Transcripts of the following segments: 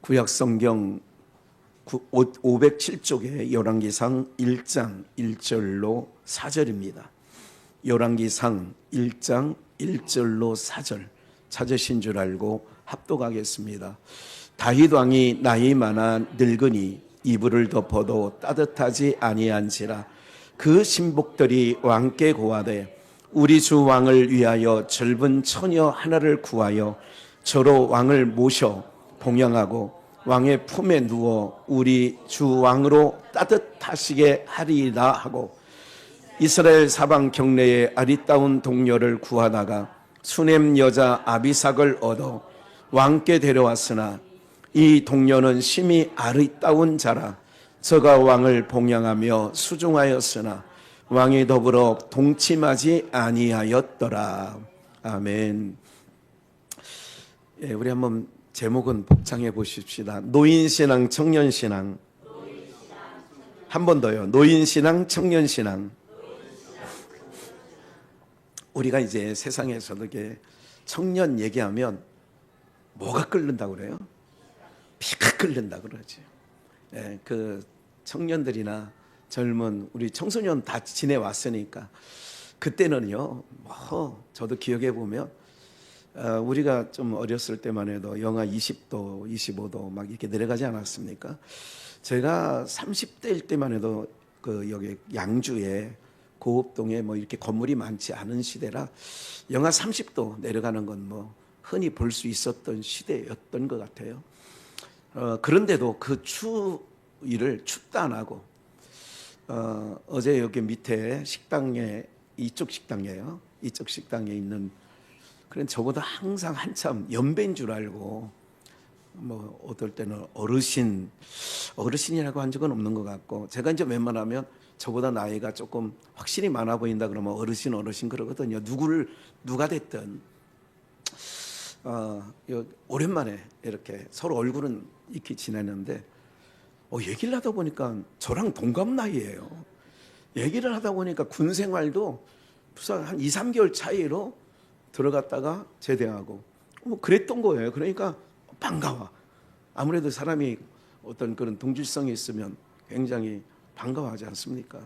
구약성경 507쪽에 열왕기상 1장 1절로 4절입니다. 열왕기상 1장 1절로 4절 찾으신 줄 알고 합독하겠습니다. 다윗 왕이 나이 많아 늙으니 이불을 덮어도 따뜻하지 아니한지라. 그 신복들이 왕께 고하되 우리 주 왕을 위하여 젊은 처녀 하나를 구하여 저로 왕을 모셔 봉양하고 왕의 품에 누워 우리 주 왕으로 따뜻하시게 하리이다 하고 이스라엘 사방 경내에 아리따운 동료를 구하다가 수넴 여자 아비삭을 얻어 왕께 데려왔으나 이 동료는 심히 아리따운 자라. 저가 왕을 봉양하며 수종하였으나 왕이 더불어 동침하지 아니하였더라. 아멘. 예, 우리 한번 제목은 복창해 보십시다. 노인신앙, 청년신앙. 한 번 더요. 노인신앙, 청년신앙. 우리가 이제 세상에서도 이게 청년 얘기하면 뭐가 끓는다고 그래요? 피가 끓는다 그러지. 예, 그 청년들이나 젊은 우리 청소년 다 지내왔으니까 그때는요. 저도 기억해 보면 우리가 좀 어렸을 때만 해도 영하 20도, 25도 막 이렇게 내려가지 않았습니까? 제가 30대일 때만 해도 그 여기 양주에 고읍동에 뭐 이렇게 건물이 많지 않은 시대라 영하 30도 내려가는 건 뭐 흔히 볼 수 있었던 시대였던 것 같아요. 그런데도 그 추위를 춥다 안 하고 어제 여기 밑에 식당에 이쪽 식당이에요. 이쪽 식당에 있는 그런 저보다 항상 한참 연배인 줄 알고 뭐 어떨 때는 어르신이라고 한 적은 없는 것 같고 제가 이제 웬만하면 저보다 나이가 조금 확실히 많아 보인다 그러면 어르신 그러거든요. 누가 됐든 오랜만에 이렇게 서로 얼굴은 익히 지내는데 얘기를 하다 보니까 저랑 동갑 나이예요. 얘기를 하다 보니까 군 생활도 부산 한 2, 3개월 차이로 들어갔다가 제대하고 그랬던 거예요. 그러니까 반가워. 아무래도 사람이 어떤 그런 동질성이 있으면 굉장히 반가워하지 않습니까?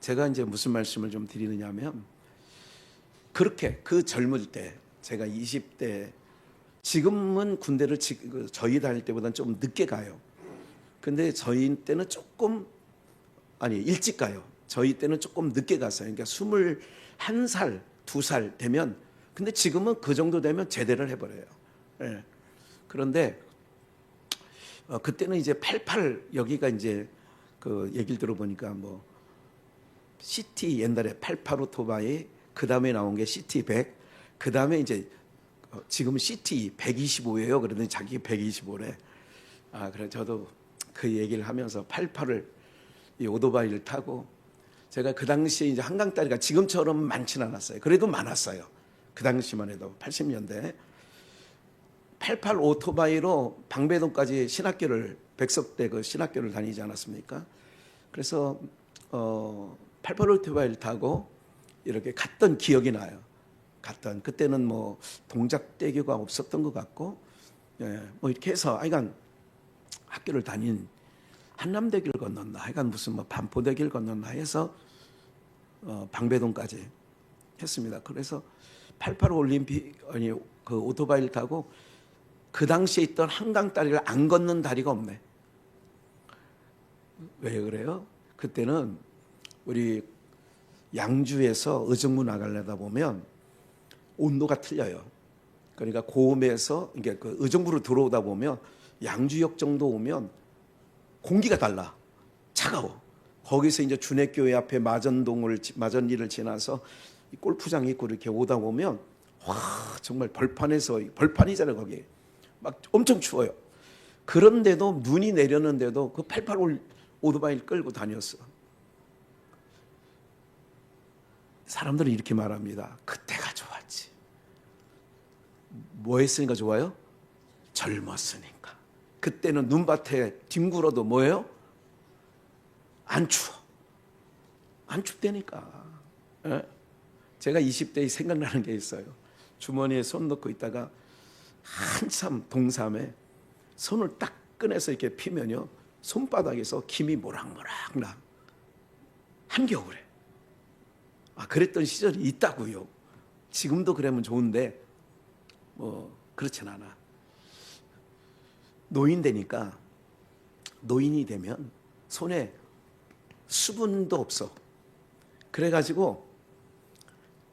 제가 이제 무슨 말씀을 좀 드리느냐면 그렇게 그 젊을 때 제가 20대 지금은 군대를 저희 다닐 때보다는 좀 늦게 가요. 근데 저희 때는 일찍 가요. 저희 때는 조금 늦게 갔어요. 그러니까 21살, 2살 되면 근데 지금은 그 정도 되면 제대를 해버려요. 예. 그런데 그때는 이제 88 여기가 이제 그 얘기를 들어보니까 뭐 CT 옛날에 88 오토바이 그 다음에 나온 게 CT 100 그 다음에 이제 지금은 CT 125예요. 그러더니 자기 125래. 그래 저도 그 얘기를 하면서 88을 이 오토바이를 타고 제가 그 당시에 이제 한강다리가 지금처럼 많지는 않았어요. 그래도 많았어요. 그 당시만 해도 80년대 88 오토바이로 방배동까지 백석대 그 신학교를 다니지 않았습니까? 그래서 88 오토바이를 타고 이렇게 갔던 기억이 나요. 그때는 뭐 동작대교가 없었던 것 같고, 뭐 이렇게 해서 하여간 학교를 다닌 한남대교를 건넜나, 하여간 무슨 뭐 반포대교를 건넜나 해서 방배동까지 했습니다. 그래서 88 올림픽 그 오토바이를 타고 그 당시에 있던 한강다리를 안 걷는 다리가 없네. 왜 그래요? 그때는 우리 양주에서 의정부 나가려다 보면 온도가 틀려요. 그러니까 고음에서 이게 그 의정부로 들어오다 보면 양주역 정도 오면 공기가 달라. 차가워. 거기서 이제 준핵교회 앞에 마전리를 지나서 골프장 있고 이렇게 오다 보면 와 정말 벌판이잖아요. 거기 막 엄청 추워요. 그런데도 눈이 내렸는데도 그 88 오토바이를 끌고 다녔어. 사람들은 이렇게 말합니다. 그때가 좋았지. 뭐 했으니까 좋아요? 젊었으니까. 그때는 눈밭에 뒹굴어도 뭐예요? 안 추워. 안 춥다니까. 제가 20대에 생각나는 게 있어요. 주머니에 손 넣고 있다가 한참 동삼에 손을 딱 꺼내서 이렇게 피면요, 손바닥에서 김이 모락모락 나. 한겨울에. 그랬던 시절이 있다고요. 지금도 그러면 좋은데 뭐 그렇진 않아. 노인이 되면 손에 수분도 없어. 그래가지고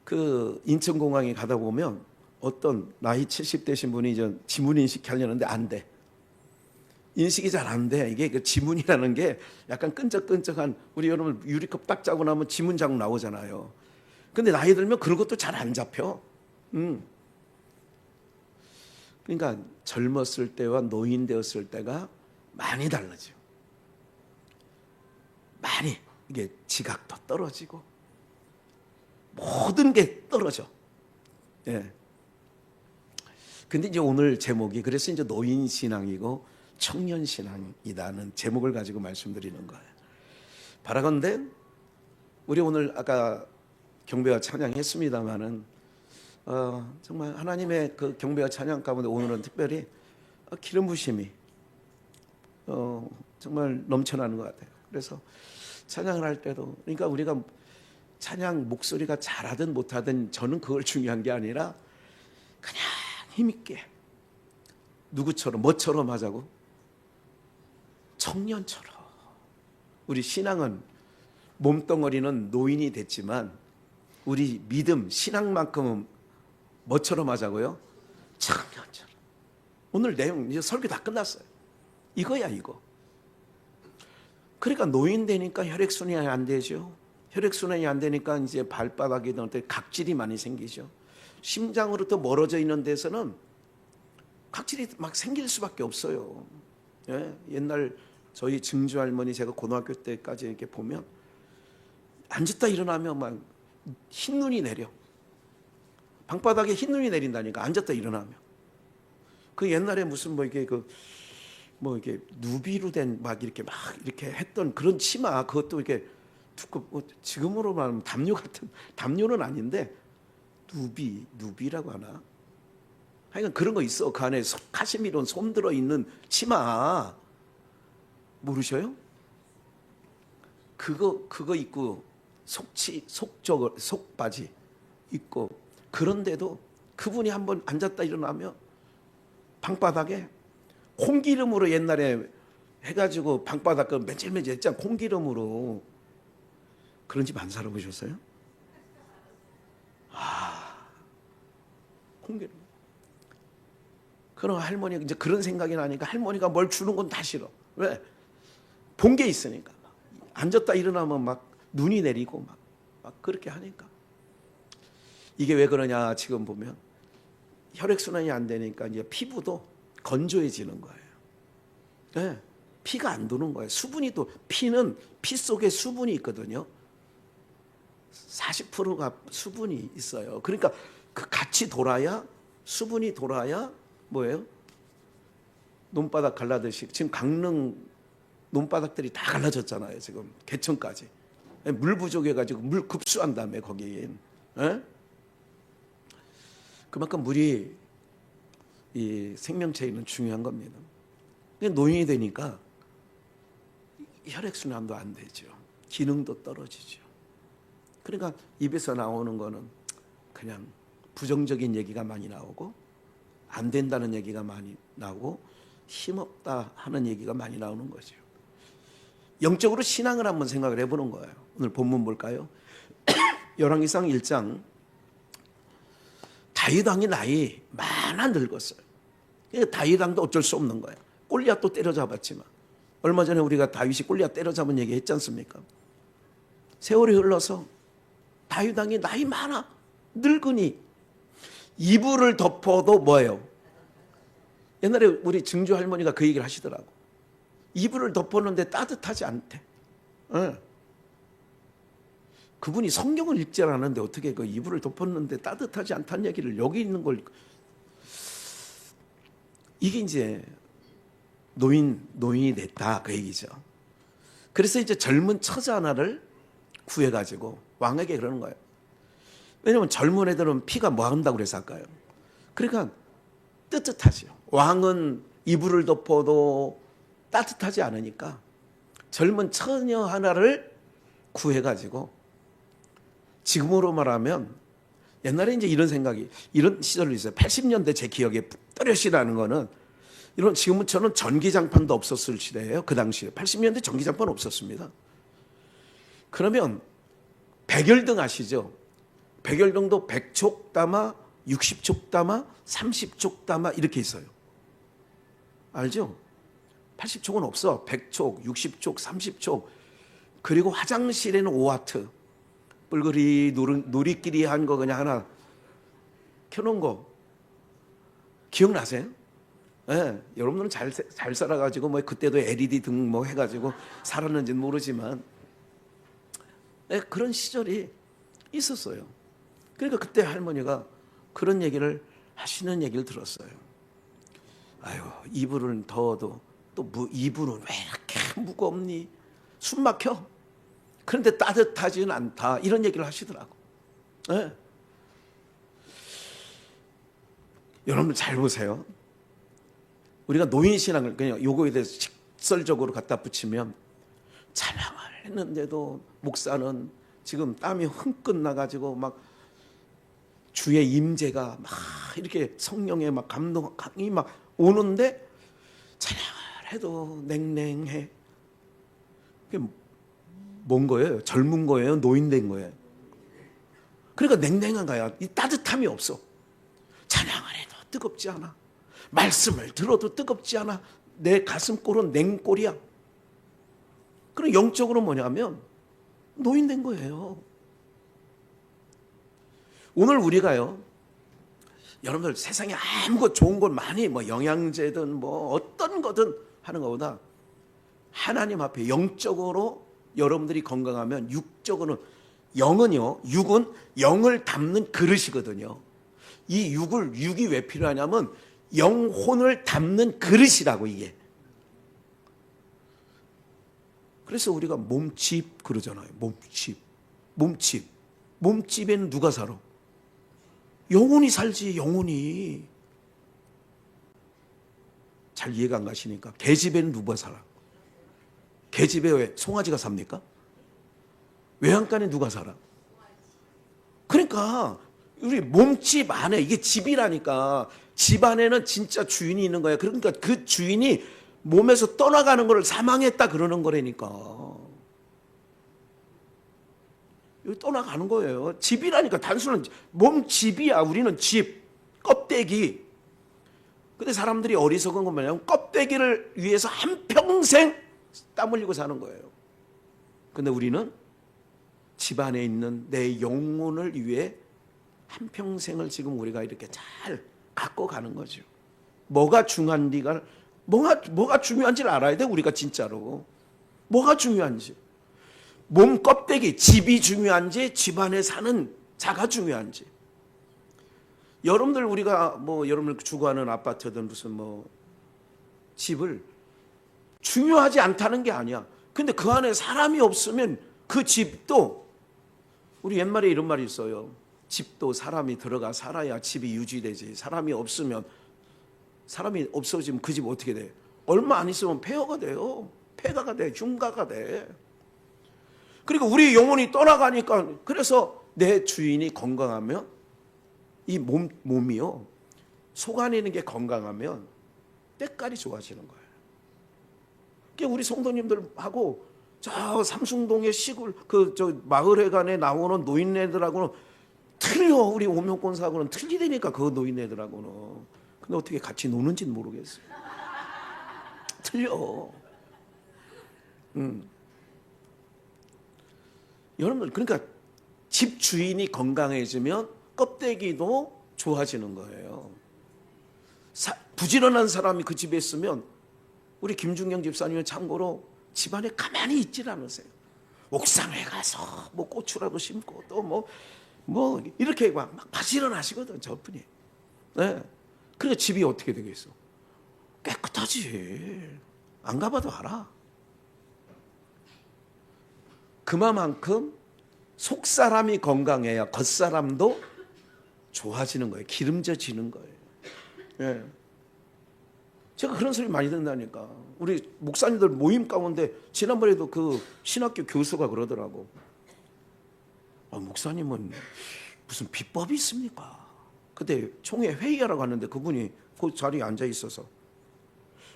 그 인천공항에 가다 보면 어떤 나이 70 되신 분이 지문 인식하려는데 안 돼. 인식이 잘 안 돼. 이게 그 지문이라는 게 약간 끈적끈적한, 우리 여러분 유리컵 딱 짜고 나면 지문 자국 나오잖아요. 근데 나이 들면 그런 것도 잘 안 잡혀. 그러니까 젊었을 때와 노인 되었을 때가 많이 달라져. 많이. 이게 지각도 떨어지고 모든 게 떨어져. 예. 근데 이제 오늘 제목이 그래서 이제 노인 신앙이고 청년 신앙이다는 제목을 가지고 말씀드리는 거예요. 바라건대 우리 오늘 아까 경배와 찬양했습니다마는 정말 하나님의 그 경배와 찬양 가운데 오늘은 특별히 기름 부심이 정말 넘쳐나는 것 같아요. 그래서 찬양을 할 때도, 그러니까 우리가 찬양 목소리가 잘하든 못하든 저는 그걸 중요한 게 아니라 그냥 힘있게 누구처럼 뭐처럼 하자고, 청년처럼. 우리 신앙은 몸뚱어리는 노인이 됐지만 우리 믿음 신앙만큼은 뭐처럼 하자고요? 청년처럼. 오늘 내용 이제 설교 다 끝났어요. 이거야 이거. 그러니까 노인 되니까 혈액순환이 안 되죠. 혈액순환이 안 되니까 이제 발바닥에 각질이 많이 생기죠. 심장으로부터 멀어져 있는 데서는 각질이 막 생길 수밖에 없어요. 예? 옛날 저희 증조 할머니, 제가 고등학교 때까지 이렇게 보면 앉았다 일어나면 막 흰눈이 내려. 방바닥에 흰눈이 내린다니까, 앉았다 일어나면. 그 옛날에 무슨 이게 누비로 된 막 이렇게 했던 그런 치마, 그것도 이렇게 두껍고, 지금으로 말하면 담요 같은, 담요는 아닌데 누비라고 하나? 하여간 그런 거 있어. 그 안에 카시미론 솜 들어 있는 치마 모르셔요? 그거 입고 속바지 입고, 그런데도 그분이 한번 앉았다 일어나면 방바닥에 콩기름으로 옛날에 해가지고 방바닥 그 맨질맨질 했잖아. 콩기름으로. 그런 집 안 살아보셨어요? 콩기름. 그럼 할머니가 이제 그런 생각이 나니까 할머니가 뭘 주는 건 다 싫어. 왜? 본 게 있으니까. 앉았다 일어나면 막 눈이 내리고 막 그렇게 하니까. 이게 왜 그러냐, 지금 보면 혈액순환이 안 되니까 이제 피부도 건조해지는 거예요. 네, 피가 안 도는 거예요. 수분이 또, 피는 피 속에 수분이 있거든요. 40%가 수분이 있어요. 그러니까 그 같이 돌아야, 수분이 돌아야 뭐예요? 논바닥 갈라듯이. 지금 강릉 논바닥들이 다 갈라졌잖아요. 지금 개천까지. 물 부족해가지고 물 급수한 다음에 거기엔. 에? 그만큼 물이 이 생명체에는 중요한 겁니다. 근데 노인이 되니까 혈액순환도 안 되죠. 기능도 떨어지죠. 그러니까 입에서 나오는 거는 그냥 부정적인 얘기가 많이 나오고, 안 된다는 얘기가 많이 나오고, 힘없다 하는 얘기가 많이 나오는 거죠. 영적으로 신앙을 한번 생각을 해보는 거예요. 오늘 본문 볼까요? 열왕기상 1장. 다윗 왕이 나이 많아 늙었어요. 다윗 왕도 어쩔 수 없는 거예요. 골리앗도 때려잡았지만, 얼마 전에 우리가 다윗이 골리앗 때려잡은 얘기 했지 않습니까? 세월이 흘러서 다윗 왕이 나이 많아 늙으니 이불을 덮어도 뭐예요? 옛날에 우리 증조 할머니가 그 얘기를 하시더라고. 이불을 덮었는데 따뜻하지 않대. 네. 그분이 성경을 읽지 않았는데 어떻게 그 이불을 덮었는데 따뜻하지 않다는 얘기를, 여기 있는 걸. 이게 이제 노인이 됐다 그 얘기죠. 그래서 이제 젊은 처자 하나를 구해가지고 왕에게 그러는 거예요. 왜냐하면 젊은 애들은 피가 뭐 한다고 그래서 할까요? 그러니까 뜨뜻하죠. 왕은 이불을 덮어도 따뜻하지 않으니까 젊은 처녀 하나를 구해가지고, 지금으로 말하면 옛날에 이제 이런 생각이, 이런 시절이 있어요. 80년대 제 기억에 또렷이 나는 거는, 이런 지금처럼 전기장판도 없었을 시대예요. 그 당시에 80년대 전기장판 없었습니다. 그러면 백열등 아시죠? 백열등도 100촉 담아, 60촉 담아, 30촉 담아 이렇게 있어요. 알죠? 80촉은 없어. 100촉, 60촉, 30촉. 그리고 화장실에는 5와트. 뿔그리 누리끼리 한 거 그냥 하나 켜놓은 거 기억나세요? 네, 여러분들은 잘 살아가지고 뭐 그때도 LED 등 뭐 해가지고 살았는지는 모르지만, 네, 그런 시절이 있었어요. 그러니까 그때 할머니가 그런 얘기를 하시는 얘기를 들었어요. 아유, 이불은 더워도 또 이불은 왜 이렇게 무겁니? 숨 막혀. 그런데 따뜻하지는 않다. 이런 얘기를 하시더라고. 네. 여러분 잘 보세요. 우리가 노인신앙을 그냥 요거에 대해서 직설적으로 갖다 붙이면, 찬양을 했는데도 목사는 지금 땀이 흥끗 나가지고 막 주의 임재가 막 이렇게 성령의 막 감동이 막 오는데 찬양을 해도 냉랭해. 그게 뭔 거예요? 젊은 거예요? 노인된 거예요? 그러니까 냉랭한 거야. 이 따뜻함이 없어. 찬양을 해도 뜨겁지 않아. 말씀을 들어도 뜨겁지 않아. 내 가슴골은 냉골이야. 그럼 영적으로 뭐냐면 노인된 거예요. 오늘 우리가요, 여러분들 세상에 아무것 좋은 걸 많이 뭐 영양제든 뭐 어떤 거든 하는 것보다 하나님 앞에 영적으로 여러분들이 건강하면, 육적으로는, 영은요, 육은 영을 담는 그릇이거든요. 이 육이 왜 필요하냐면 영혼을 담는 그릇이라고, 이게. 그래서 우리가 몸집 그러잖아요. 몸집에는 누가 살아? 영혼이 살지, 영혼이. 잘 이해가 안 가시니까. 개집에는 누가 살아? 개집에 왜 송아지가 삽니까? 외양간에 누가 살아? 그러니까 우리 몸집 안에, 이게 집이라니까. 집 안에는 진짜 주인이 있는 거야. 그러니까 그 주인이 몸에서 떠나가는 걸 사망했다 그러는 거라니까. 여기 떠나가는 거예요. 집이라니까. 단순한 몸집이야. 우리는 집, 껍데기. 근데 사람들이 어리석은 건 뭐냐면 껍데기를 위해서 한평생 땀 흘리고 사는 거예요. 근데 우리는 집 안에 있는 내 영혼을 위해 한평생을 지금 우리가 이렇게 잘 갖고 가는 거죠. 뭐가 중요한지가, 뭐가 중요한지를 알아야 돼, 우리가 진짜로. 뭐가 중요한지. 몸 껍데기, 집이 중요한지, 집 안에 사는 자가 중요한지. 여러분들, 우리가 뭐 여러분들 주거하는 아파트든 무슨 뭐 집을 중요하지 않다는 게 아니야. 근데 그 안에 사람이 없으면 그 집도, 우리 옛말에 이런 말이 있어요. 집도 사람이 들어가 살아야 집이 유지되지. 사람이 없으면, 사람이 없어지면 그 집 어떻게 돼? 얼마 안 있으면 폐허가 돼요. 폐가가 돼. 흉가가 돼. 그리고 우리 영혼이 떠나가니까, 그래서 내 주인이 건강하면, 이 몸이요, 속 안에 있는 게 건강하면 때깔이 좋아지는 거예요. 그러니까 우리 성도님들하고 저 삼숭동의 시골 저 마을회관에 나오는 노인네들하고는 틀려. 우리 오명권사하고는 틀리다니까, 그 노인네들하고는. 근데 어떻게 같이 노는지는 모르겠어요. 틀려. 여러분들, 그러니까 집 주인이 건강해지면 껍데기도 좋아지는 거예요. 부지런한 사람이 그 집에 있으면, 우리 김중경 집사님은 참고로 집안에 가만히 있질 않으세요. 옥상에 가서 뭐 고추라도 심고 또 뭐 이렇게 막 바지런하시거든, 저분이. 네. 그러니까 집이 어떻게 되겠어? 깨끗하지. 안 가봐도 알아. 그만큼 속 사람이 건강해야 겉사람도 좋아지는 거예요. 기름져지는 거예요. 네. 제가 그런 소리 많이 듣는다니까. 우리 목사님들 모임 가운데 지난번에도 그 신학교 교수가 그러더라고. 목사님은 무슨 비법이 있습니까? 그때 총회 회의하러 갔는데 그분이 그 자리에 앉아 있어서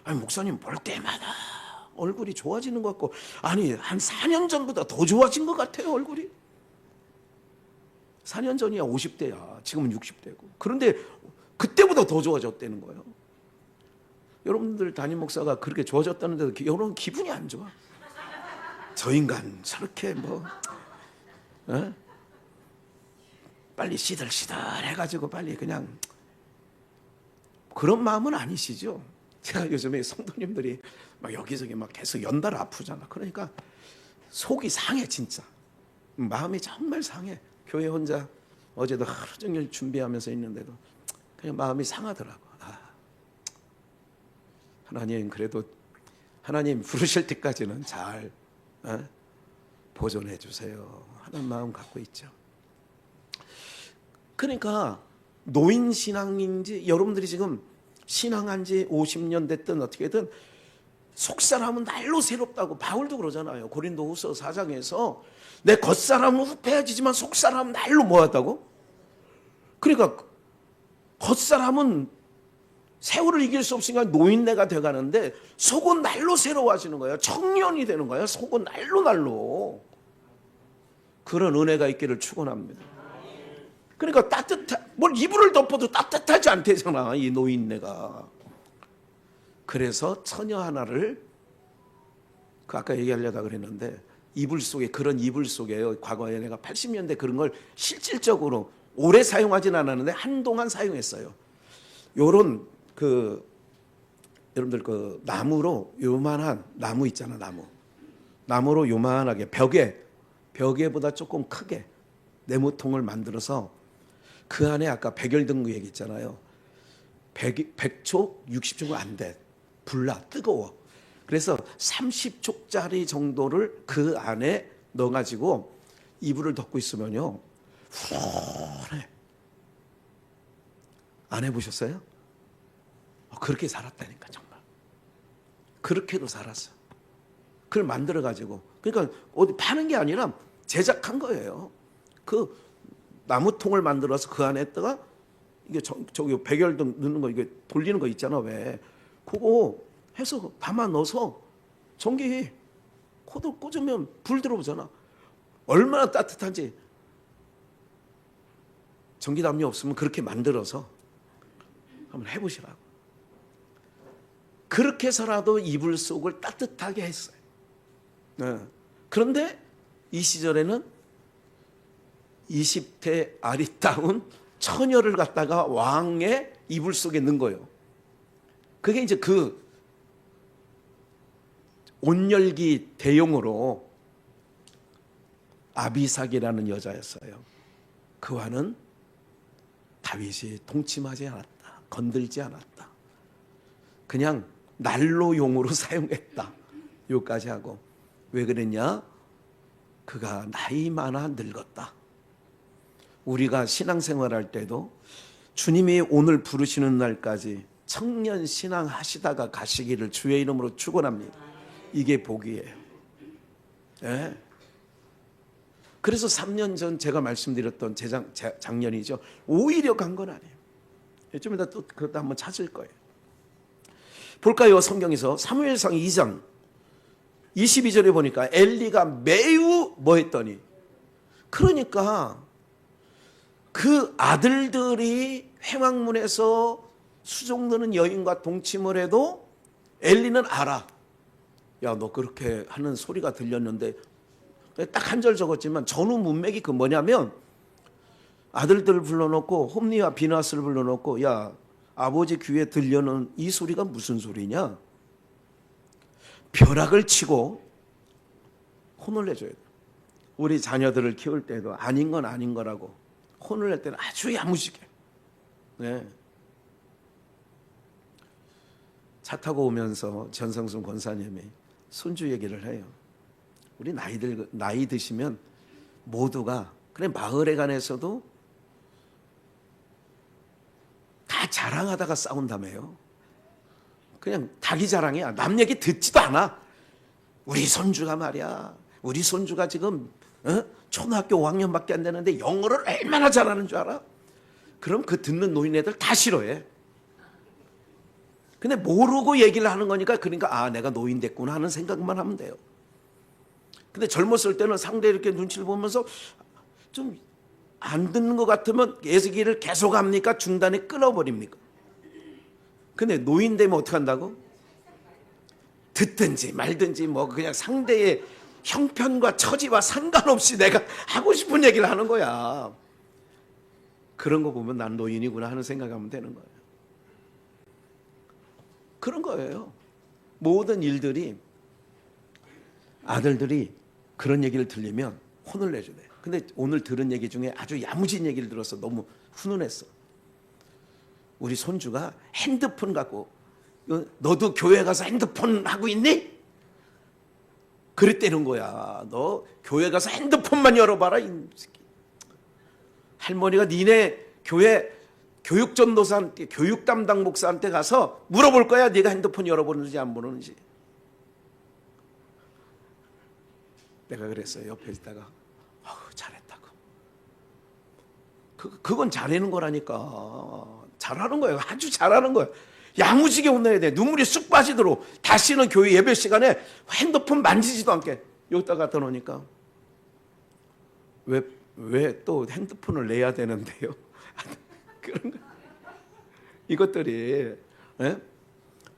목사님 볼 때마다 얼굴이 좋아지는 것 같고 한 4년 전보다 더 좋아진 것 같아요 얼굴이. 4년 전이야 50대야 지금은 60대고 그런데 그때보다 더 좋아졌다는 거예요. 여러분들 담임 목사가 그렇게 좋아졌다는데도 여러분 기분이 안 좋아. 저 인간 저렇게 빨리 시들시들 해가지고 빨리 그냥 그런 마음은 아니시죠. 제가 요즘에 성도님들이 막 여기저기 막 계속 연달 아프잖아. 그러니까 속이 상해 진짜. 마음이 정말 상해. 교회 혼자 어제도 하루 종일 준비하면서 있는데도 그냥 마음이 상하더라고. 하나님 그래도 하나님 부르실 때까지는 잘 보존해 주세요 하는 마음 갖고 있죠. 그러니까 노인 신앙인지 여러분들이 지금 신앙한 지 50년 됐든 어떻게든 속사람은 날로 새롭다고 바울도 그러잖아요. 고린도후서 4장에서 내 겉사람은 후패해지지만 속사람은 날로 뭐하다고? 그러니까 겉사람은 세월을 이길 수 없으니까 노인네가 돼가는데 속은 날로 새로워지는 거예요. 청년이 되는 거예요. 속은 날로 그런 은혜가 있기를 축원합니다. 그러니까 뭘 이불을 덮어도 따뜻하지 않대잖아 이 노인네가. 그래서 처녀 하나를 아까 얘기하려다 그랬는데 그런 이불 속에 과거에 내가 80년대 그런 걸 실질적으로 오래 사용하진 않았는데 한동안 사용했어요. 요런 여러분들 나무로 요만한 나무 있잖아 나무로 요만하게 벽에보다 조금 크게 네모통을 만들어서 그 안에 아까 백열등구 얘기했잖아요. 100초 60초가 안 돼. 불나 뜨거워. 그래서 30초짜리 정도를 그 안에 넣어가지고 이불을 덮고 있으면요 후원해. 안 해보셨어요? 그렇게 살았다니까 정말. 그렇게도 살았어. 그걸 만들어가지고 그러니까 어디 파는 게 아니라 제작한 거예요. 그 나무통을 만들어서 그 안에다가 이게 저기 백열등 넣는 거 이게 돌리는 거 있잖아 왜 그거 해서 담아 넣어서 전기 코드 꽂으면 불 들어오잖아. 얼마나 따뜻한지. 전기담요 없으면 그렇게 만들어서 한번 해보시라고. 그렇게 해서라도 이불 속을 따뜻하게 했어요. 그런데 이 시절에는 20대 아리따운 처녀를 갖다가 왕의 이불 속에 넣은 거예요. 그게 이제 그 온열기 대용으로 아비삭이라는 여자였어요. 그와는 다윗이 동침하지 않았다. 건들지 않았다. 그냥 난로용으로 사용했다. 요까지 하고. 왜 그랬냐? 그가 나이 많아 늙었다. 우리가 신앙생활할 때도 주님이 오늘 부르시는 날까지 청년 신앙 하시다가 가시기를 주의 이름으로 축원합니다. 이게 복이에요. 네. 그래서 3년 전 제가 말씀드렸던 작년이죠. 오히려 간 건 아니에요. 좀 이따 또 그것도 한번 찾을 거예요. 볼까요? 성경에서 사무엘상 2장 22절에 보니까 엘리가 매우 뭐 했더니 그러니까 그 아들들이 회막문에서 수종드는 여인과 동침을 해도 엘리는 알아. 야, 너 그렇게 하는 소리가 들렸는데 딱 한 절 적었지만 전후 문맥이 그 뭐냐면 아들들을 불러놓고 홈리와 비나스를 불러놓고 야 아버지 귀에 들려는 이 소리가 무슨 소리냐? 벼락을 치고 혼을 내줘야 돼. 우리 자녀들을 키울 때도 아닌 건 아닌 거라고 혼을 낼 때는 아주 야무지게. 네. 차 타고 오면서 전성순 권사님이 손주 얘기를 해요. 우리 나이 드시면 모두가 그래 마을에 관해서도 다 자랑하다가 싸운다며요. 그냥 자기 자랑이야. 남 얘기 듣지도 않아. 우리 손주가 말이야. 우리 손주가 지금 초등학교 5학년밖에 안 되는데 영어를 얼마나 잘하는 줄 알아? 그럼 그 듣는 노인네들 다 싫어해. 근데 모르고 얘기를 하는 거니까 그러니까 아 내가 노인 됐구나 하는 생각만 하면 돼요. 근데 젊었을 때는 상대 이렇게 눈치를 보면서 좀 안 듣는 것 같으면 얘기를 계속 합니까? 중단에 끊어버립니까? 근데 노인 되면 어떻게 한다고? 듣든지 말든지 뭐 그냥 상대의 형편과 처지와 상관없이 내가 하고 싶은 얘기를 하는 거야. 그런 거 보면 난 노인이구나 하는 생각하면 되는 거예요. 그런 거예요. 모든 일들이 아들들이 그런 얘기를 들리면 혼을 내주네. 근데 오늘 들은 얘기 중에 아주 야무진 얘기를 들어서 너무 훈훈했어. 우리 손주가 핸드폰 갖고 너도 교회 가서 핸드폰 하고 있니? 그랬다는 거야. 너 교회 가서 핸드폰만 열어봐라. 이 새끼. 할머니가 니네 교회 교육전도사한테 교육 담당 목사한테 가서 물어볼 거야. 네가 핸드폰 열어보는지 안 보는지. 내가 그랬어요. 옆에 있다가 잘했다고. 그건 잘하는 거라니까. 잘하는 거예요. 아주 잘하는 거예요. 야무지게 혼내야 돼. 눈물이 쑥 빠지도록. 다시는 교회 예배 시간에 핸드폰 만지지도 않게 여기다 갖다 놓으니까 왜 또 핸드폰을 내야 되는데요? 그런 거. 이것들이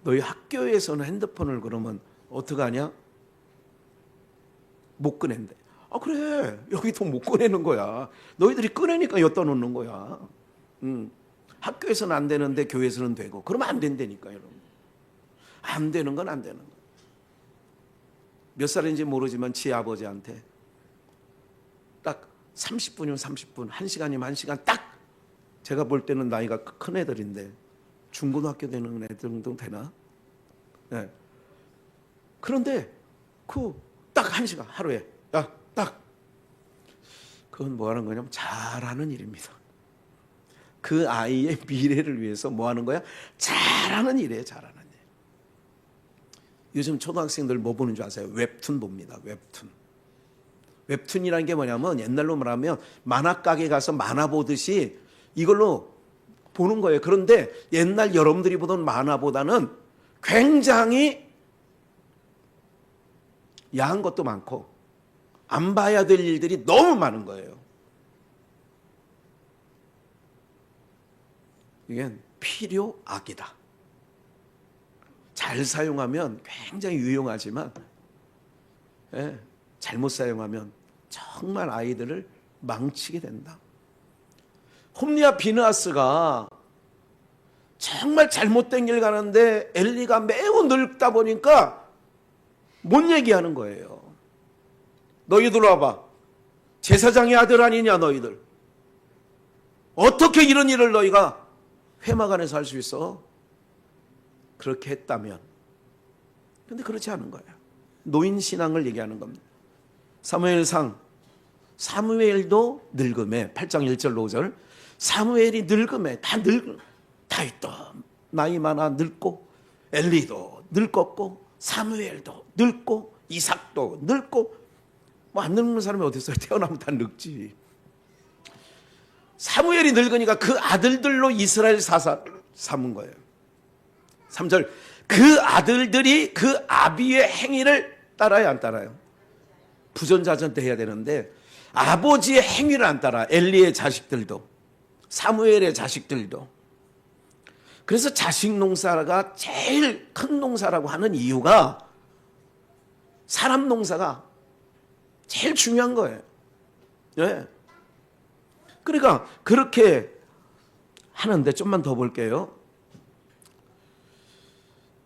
너희 학교에서는 핸드폰을 그러면 어떻게 하냐? 못 꺼낸대. 아 그래 여기도 못 꺼내는 거야. 너희들이 꺼내니까 여기다 놓는 거야. 학교에서는 안 되는데 교회에서는 되고 그러면 안 된다니까 여러분. 안 되는 건 안 되는 거야. 몇 살인지 모르지만 지 아버지한테 딱 30분이면 30분 1시간이면 1시간 딱 제가 볼 때는 나이가 큰 애들인데 중고등학교 되는 애들 정도 되나? 네. 그런데 딱 1시간 하루에 딱 그건 뭐 하는 거냐면 잘하는 일입니다. 그 아이의 미래를 위해서 뭐 하는 거야? 잘하는 일이에요. 잘하는 일. 요즘 초등학생들 뭐 보는 줄 아세요? 웹툰 봅니다. 웹툰. 웹툰이라는 게 뭐냐면 옛날로 말하면 만화가게 가서 만화 보듯이 이걸로 보는 거예요. 그런데 옛날 여러분들이 보던 만화보다는 굉장히 야한 것도 많고 안 봐야 될 일들이 너무 많은 거예요. 이게 필요악이다. 잘 사용하면 굉장히 유용하지만 잘못 사용하면 정말 아이들을 망치게 된다. 홈리와 비느하스가 정말 잘못된 길 가는데 엘리가 매우 늙다 보니까 못 얘기하는 거예요. 너희들 와봐. 제사장의 아들 아니냐 너희들. 어떻게 이런 일을 너희가 회막안에서 할 수 있어? 그렇게 했다면. 근데 그렇지 않은 거예요. 노인 신앙을 얘기하는 겁니다. 사무엘상 사무엘도 늙음에 8장 1절 5절 사무엘이 늙음에 다 있다. 나이 많아 늙고 엘리도 늙었고 사무엘도 늙고 이삭도 늙고 뭐 안 늙는 사람이 어디 있어요? 태어나면 다 늙지. 사무엘이 늙으니까 그 아들들로 이스라엘 사사를 삼은 거예요. 3절 그 아들들이 그 아비의 행위를 따라요 안 따라요? 부전자전 해야 되는데 아버지의 행위를 안 따라. 엘리의 자식들도 사무엘의 자식들도. 그래서 자식 농사가 제일 큰 농사라고 하는 이유가 사람 농사가 제일 중요한 거예요. 네. 그러니까 그렇게 하는데 좀만 더 볼게요.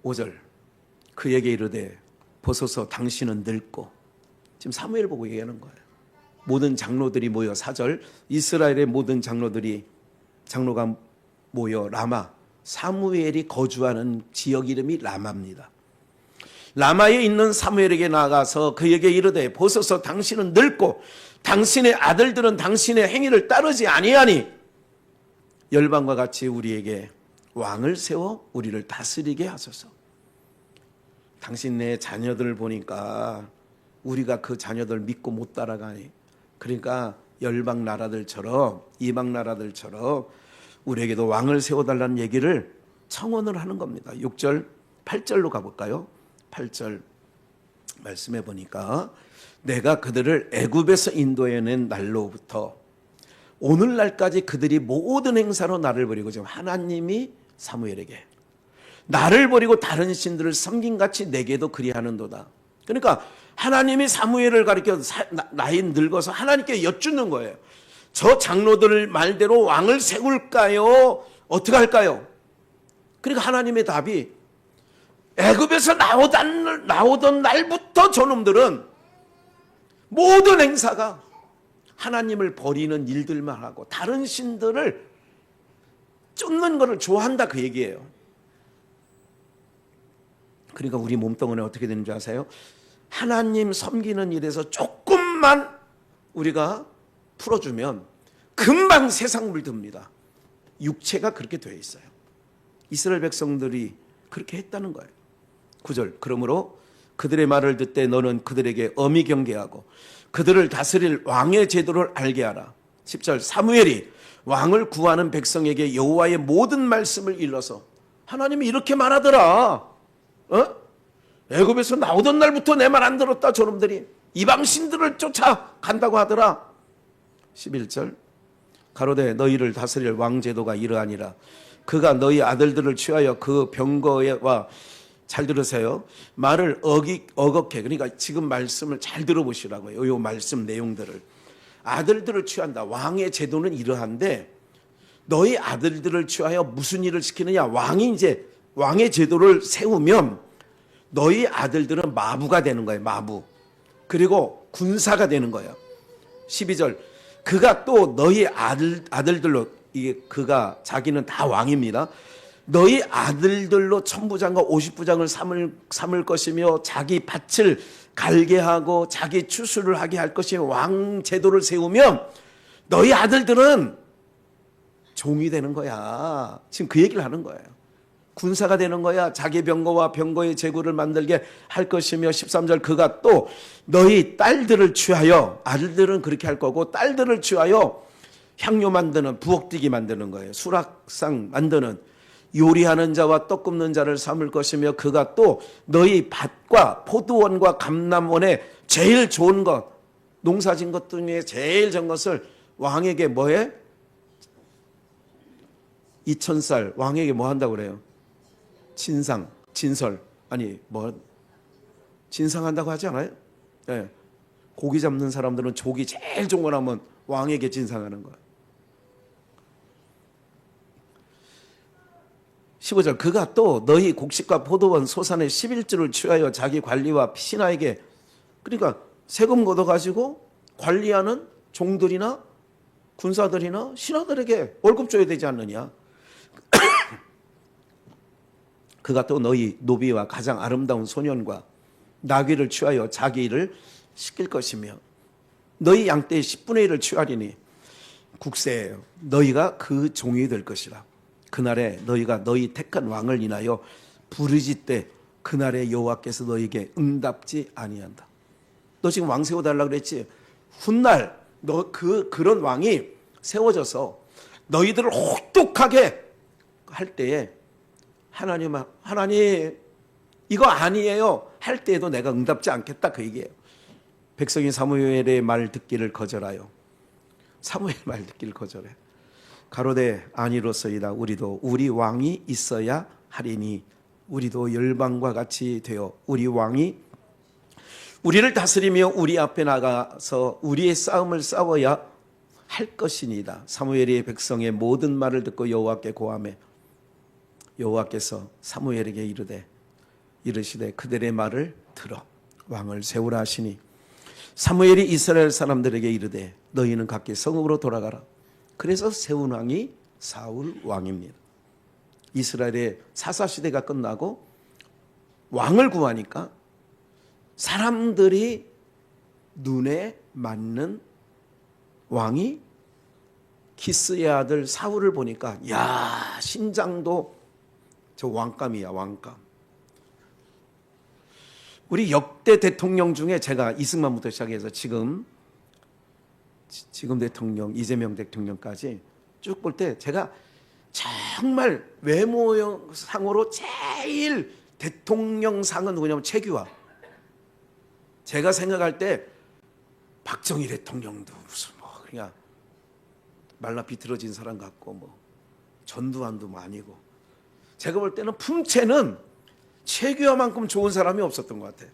5절 그에게 이르되 보소서 당신은 늙고 지금 사무엘 보고 얘기하는 거예요. 모든 장로들이 모여 4절 이스라엘의 모든 장로가 모여 라마 사무엘이 거주하는 지역 이름이 라마입니다. 라마에 있는 사무엘에게 나아가서 그에게 이르되 보소서 당신은 늙고 당신의 아들들은 당신의 행위를 따르지 아니하니 열방과 같이 우리에게 왕을 세워 우리를 다스리게 하소서. 당신네 자녀들 보니까 우리가 그 자녀들 믿고 못 따라가니, 그러니까 열방 나라들처럼 이방 나라들처럼 우리에게도 왕을 세워달라는 얘기를 청원을 하는 겁니다. 6절 8절로 가볼까요? 8절 말씀해 보니까 내가 그들을 애굽에서 인도해낸 날로부터 오늘날까지 그들이 모든 행사로 나를 버리고, 지금 하나님이 사무엘에게 나를 버리고 다른 신들을 섬긴같이 내게도 그리하는도다. 그러니까 하나님이 사무엘을 가리켜 나이 늙어서 하나님께 여쭙는 거예요. 저 장로들 말대로 왕을 세울까요? 어떻게 할까요? 그러니까 하나님의 답이 애굽에서 나오던 날부터 저놈들은 모든 행사가 하나님을 버리는 일들만 하고 다른 신들을 쫓는 것을 좋아한다, 그 얘기예요. 그러니까 우리 몸뚱아리는 어떻게 되는 줄 아세요? 하나님 섬기는 일에서 조금만 우리가 풀어주면 금방 세상 물듭니다. 육체가 그렇게 되어 있어요. 이스라엘 백성들이 그렇게 했다는 거예요. 9절 그러므로 그들의 말을 듣되 너는 그들에게 엄히 경계하고 그들을 다스릴 왕의 제도를 알게 하라. 10절 사무엘이 왕을 구하는 백성에게 여호와의 모든 말씀을 일러서, 하나님이 이렇게 말하더라. 애굽에서 나오던 날부터 내 말 안 들었다. 저놈들이 이방 신들을 쫓아간다고 하더라. 11절 가로되 너희를 다스릴 왕 제도가 이러하니라. 그가 너희 아들들을 취하여 그 병거와, 잘 들으세요, 말을 어겁게, 그러니까 지금 말씀을 잘 들어보시라고요. 이 말씀 내용들을. 아들들을 취한다. 왕의 제도는 이러한데 너희 아들들을 취하여 무슨 일을 시키느냐. 왕이 이제 왕의 제도를 세우면 너희 아들들은 마부가 되는 거예요. 마부. 그리고 군사가 되는 거예요. 12절 그가 또 너희 아들들로, 이게 그가, 자기는 다 왕입니다. 너희 아들들로 천부장과 50부장을 삼을 것이며 자기 밭을 갈게 하고 자기 추수를 하게 할 것이며 왕 제도를 세우면 너희 아들들은 종이 되는 거야. 지금 그 얘기를 하는 거예요. 군사가 되는 거야. 자기 병거와 병거의 제구를 만들게 할 것이며 13절 그가 또 너희 딸들을 취하여, 아들들은 그렇게 할 거고 딸들을 취하여 향료 만드는, 부엌뛰기 만드는 거예요. 수락상 만드는, 요리하는 자와 떡 굽는 자를 삼을 것이며 그가 또 너희 밭과 포도원과 감람원에 제일 좋은 것, 농사진 것 중에 제일 좋은 것을 왕에게 뭐해? 2000살 왕에게 뭐 한다고 그래요? 진설, 아니 뭐 진상한다고 하지 않아요? 네. 고기 잡는 사람들은 조기 제일 좋은 거 나면 왕에게 진상하는 거예요. 15절 그가 또 너희 곡식과 포도원 소산의 11주를 취하여 자기 관리와 신하에게, 그러니까 세금 걷어가지고 관리하는 종들이나 군사들이나 신하들에게 월급 줘야 되지 않느냐. 그가 또 너희 노비와 가장 아름다운 소년과 나귀를 취하여 자기 일을 시킬 것이며 너희 양떼의 10분의 1을 취하리니 국세예요. 너희가 그 종이 될 것이라. 그날에 너희가 너희 택한 왕을 인하여 부르짖되 그날에 여호와께서 너희에게 응답지 아니한다. 너 지금 왕 세워달라 그랬지? 훗날 너 그런 왕이 세워져서 너희들을 혹독하게 할 때에 하나님 이거 아니에요 할 때에도 내가 응답지 않겠다, 그 얘기예요. 백성이 사무엘의 말 듣기를 거절하여, 사무엘 말 듣기를 거절해. 가로되 아니로소이다. 우리도 우리 왕이 있어야 하리니 우리도 열방과 같이 되어 우리 왕이 우리를 다스리며 우리 앞에 나가서 우리의 싸움을 싸워야 할 것이니이다. 사무엘이 백성의 모든 말을 듣고 여호와께 고하매 여호와께서 사무엘에게 이르시되 그들의 말을 들어 왕을 세우라 하시니 사무엘이 이스라엘 사람들에게 이르되 너희는 각기 성읍으로 돌아가라. 그래서 세운 왕이 사울 왕입니다. 이스라엘의 사사시대가 끝나고 왕을 구하니까 사람들이 눈에 맞는 왕이 기스의 아들 사울을 보니까 야, 신장도 저 왕감이야, 왕감. 우리 역대 대통령 중에 제가 이승만부터 시작해서 지금 대통령, 이재명 대통령까지 쭉 볼 때 제가 정말 외모상으로 제일 대통령상은 누구냐면 최규하. 제가 생각할 때 박정희 대통령도 무슨 뭐 그냥 말라 비틀어진 사람 같고 뭐 전두환도 뭐 아니고, 제가 볼 때는 품체는 최규하만큼 좋은 사람이 없었던 것 같아요.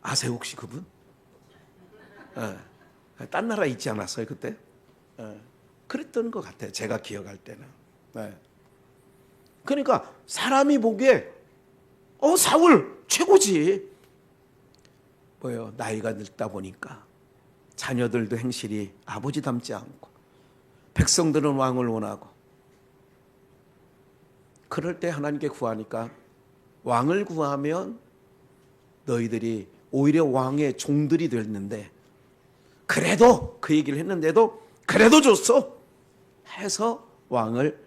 아세요 혹시 그분? 딴 나라에 있지 않았어요 그때? 그랬던 것 같아요 제가 기억할 때는. 그러니까 사람이 보기에 사울 최고지. 뭐요? 나이가 늙다 보니까 자녀들도 행실이 아버지 닮지 않고 백성들은 왕을 원하고, 그럴 때 하나님께 구하니까 왕을 구하면 너희들이 오히려 왕의 종들이 됐는데, 그래도 그 얘기를 했는데도 그래도 줬어 해서 왕을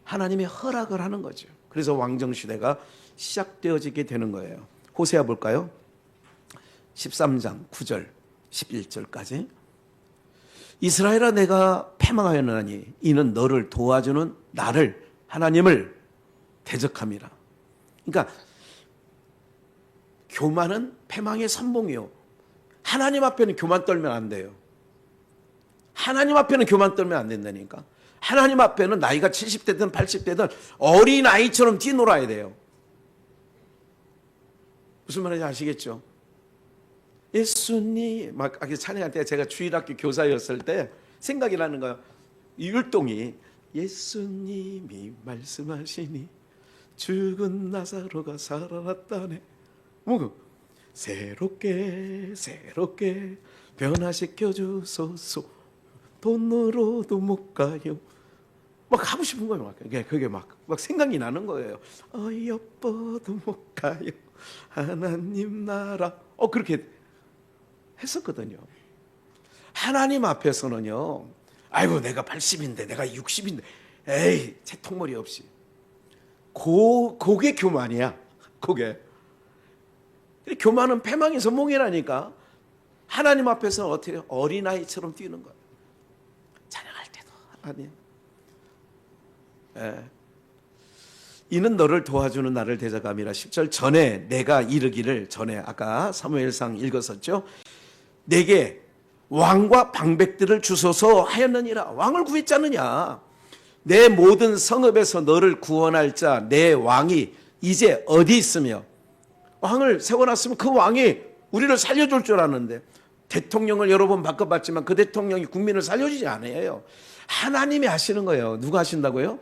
하나님이 허락을 하는 거죠. 그래서 왕정시대가 시작되어지게 되는 거예요. 호세아 볼까요? 13장 9절 11절까지. 이스라엘아 내가 패망하였나니 이는 너를 도와주는 나를 하나님을 대적함이라. 그러니까 교만은 패망의 선봉이요. 하나님 앞에는 교만 떨면 안 돼요. 하나님 앞에는 교만 떨면 안 된다니까. 하나님 앞에는 나이가 70대든 80대든 어린아이처럼 뛰놀아야 돼요. 무슨 말인지 아시겠죠? 예수님 막 찬양할 때, 제가 주일학교 교사였을 때 생각이 나는 거예요. 이 율동이 예수님이 말씀하시니 죽은 나사로가 살아났다네. 뭐 새롭게 변화시켜 주소서. 돈으로도 못 가요. 막 하고 싶은 거예요. 그게 막 생각이 나는 거예요. 어여뻐도 못 가요. 하나님 나라. 그렇게 했었거든요. 하나님 앞에서는요, 아이고 내가 80인데 내가 60인데 에이 채통머리 없이, 그게 교만이야. 그게 교만은 패망의 선봉이라니까. 하나님 앞에서는 어떻게 해요? 어린아이처럼 뛰는 거예요. 찬양할 때도 하나님, 이는 너를 도와주는 나를 대적함이라. 10절 전에 내가 이르기를, 전에 아까 사무엘상 읽었었죠. 내게 왕과 방백들을 주소서 하였느니라. 왕을 구했지 않느냐. 내 모든 성읍에서 너를 구원할 자 내 왕이 이제 어디 있으며. 왕을 세워놨으면 그 왕이 우리를 살려줄 줄 아는데, 대통령을 여러 번 바꿔봤지만 그 대통령이 국민을 살려주지 않아요. 하나님이 하시는 거예요. 누가 하신다고요?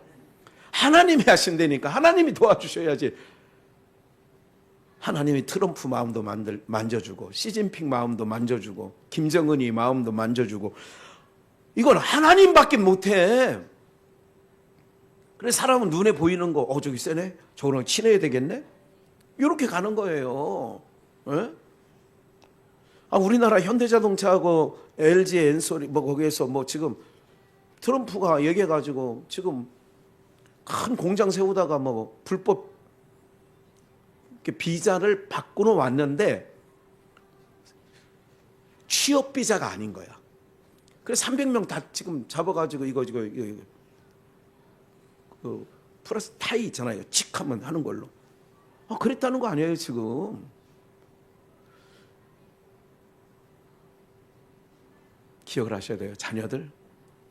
하나님이 하신다니까. 하나님이 도와주셔야지. 하나님이 트럼프 마음도 만져주고, 시진핑 마음도 만져주고, 김정은이 마음도 만져주고, 이건 하나님밖에 못해. 그래서 사람은 눈에 보이는 거, 저기 세네? 저거랑 친해야 되겠네? 이렇게 가는 거예요. 우리나라 현대자동차하고 LG 엔솔이 거기에서 지금 트럼프가 얘기해가지고 지금 큰 공장 세우다가 불법 비자를 바꾸러 왔는데 취업 비자가 아닌 거야. 그래서 300명 다 지금 잡아가지고 이거 그 플러스 타이 있잖아요. 칙하면 하는 걸로. 그랬다는 거 아니에요 지금. 기억을 하셔야 돼요. 자녀들,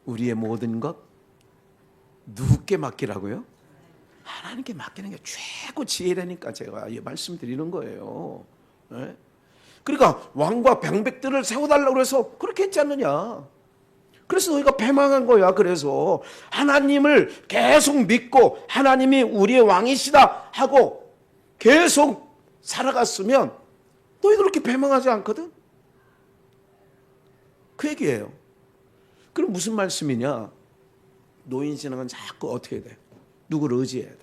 우리의 모든 것 누구께 맡기라고요? 하나님께 맡기는 게 최고 지혜라니까 제가 말씀드리는 거예요. 그러니까 왕과 방백들을 세워달라고 해서 그렇게 했지 않느냐. 그래서 너희가 패망한 거야. 그래서 하나님을 계속 믿고 하나님이 우리의 왕이시다 하고 계속 살아갔으면 너희 그렇게 패망하지 않거든. 그 얘기예요. 그럼 무슨 말씀이냐? 노인신앙은 자꾸 어떻게 해야 돼? 누구를 의지해야 돼요?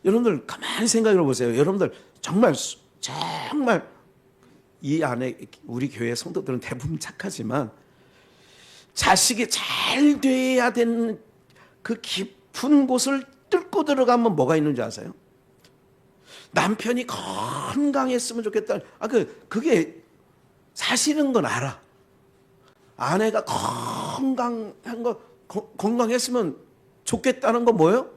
여러분들 가만히 생각해 보세요. 여러분들 정말 이 안에 우리 교회 성도들은 대부분 착하지만 자식이 잘 돼야 되는 그 깊은 곳을 뚫고 들어가면 뭐가 있는지 아세요? 남편이 건강했으면 좋겠다. 그게 사실인 건 알아. 아내가 건강했으면 좋겠다는 건 뭐예요?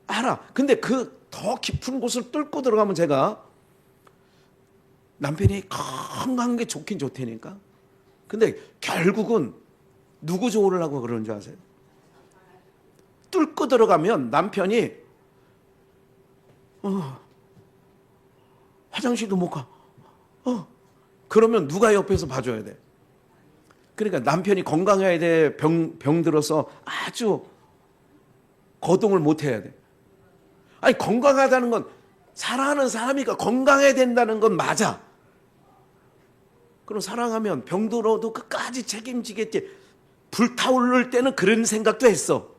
알아. 근데 그 더 깊은 곳을 뚫고 들어가면 제가 남편이 건강한 게 좋긴 좋다니까. 근데 결국은 누구 좋으려고 그러는 줄 아세요? 뚫고 들어가면 남편이 화장실도 못 가. 그러면 누가 옆에서 봐줘야 돼? 그러니까 남편이 건강해야 돼. 병 들어서 아주 거동을 못 해야 돼. 아니, 건강하다는 건 사랑하는 사람이니까 건강해야 된다는 건 맞아. 그럼 사랑하면 병 들어도 끝까지 책임지겠지. 불타오를 때는 그런 생각도 했어.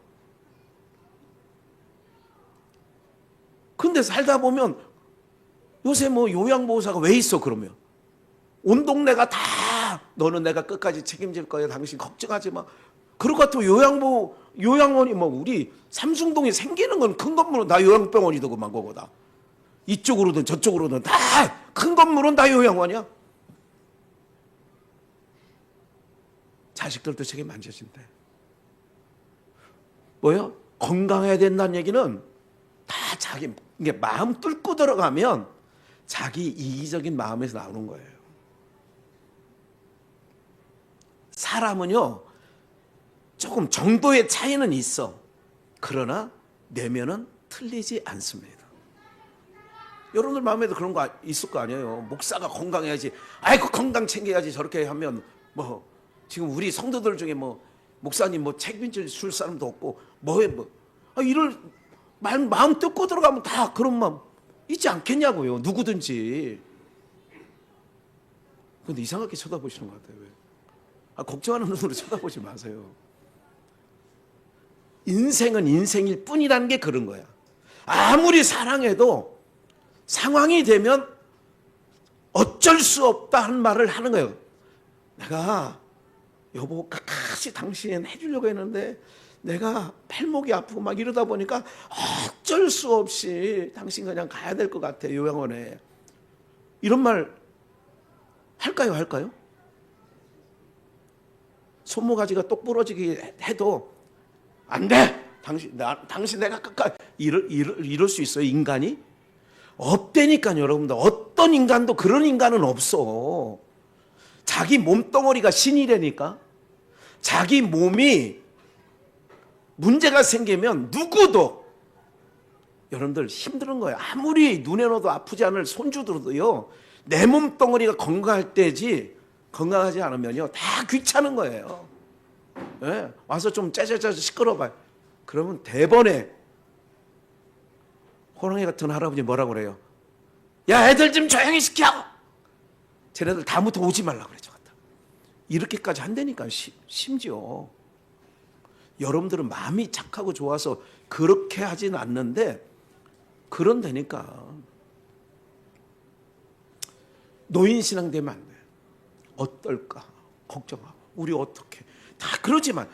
근데 살다 보면 요새 뭐 요양보호사가 왜 있어 그러면? 온 동네가 다 너는 내가 끝까지 책임질 거야. 당신 걱정하지 마. 그럴 것 같으면 요양원이 뭐 우리 삼중동에 생기는 건 큰 건물은 다 요양병원이고 그만 거거다. 이쪽으로든 저쪽으로든 다 큰 건물은 다 요양원이야. 자식들도 책임 안 져진대. 뭐요? 건강해야 된다는 얘기는 다 자기 이게 마음 뚫고 들어가면 자기 이기적인 마음에서 나오는 거예요. 사람은요 조금 정도의 차이는 있어. 그러나 내면은 틀리지 않습니다. 여러분들 마음에도 그런 거 있을 거 아니에요. 목사가 건강해야지. 아이고 건강 챙겨야지. 저렇게 하면 뭐 지금 우리 성도들 중에 뭐 목사님 뭐 책임질 줄 사람도 없고 이럴 마음 뜯고 들어가면 다 그런 마음 있지 않겠냐고요. 누구든지. 근데 이상하게 쳐다보시는 것 같아요. 왜? 걱정하는 눈으로 쳐다보지 마세요. 인생은 인생일 뿐이라는 게 그런 거야. 아무리 사랑해도 상황이 되면 어쩔 수 없다 하는 말을 하는 거예요. 내가 여보 끝까지 당신 해주려고 했는데 내가 팔목이 아프고 막 이러다 보니까 어쩔 수 없이 당신 그냥 가야 될 것 같아 요양원에. 이런 말 할까요? 손모가지가 똑 부러지게 해도 안 돼! 당신 내가 끝까지 이럴 수 있어요 인간이? 없다니까요 여러분들. 어떤 인간도 그런 인간은 없어. 자기 몸덩어리가 신이라니까. 자기 몸이 문제가 생기면 누구도 여러분들 힘든 거예요. 아무리 눈에 넣어도 아프지 않을 손주들도요 내 몸덩어리가 건강할 때지 건강하지 않으면요 다 귀찮은 거예요. 네? 와서 좀 짜자짜 시끄러워봐요. 그러면 대번에 호랑이 같은 할아버지 뭐라고 그래요? 야 애들 좀 조용히 시켜. 쟤네들 다음부터 오지 말라고 그래. 이렇게까지 한다니까. 심지어 여러분들은 마음이 착하고 좋아서 그렇게 하진 않는데 그런다니까. 노인신앙 되면 안 돼. 어떨까 걱정하고 우리 어떻게 다 그러지만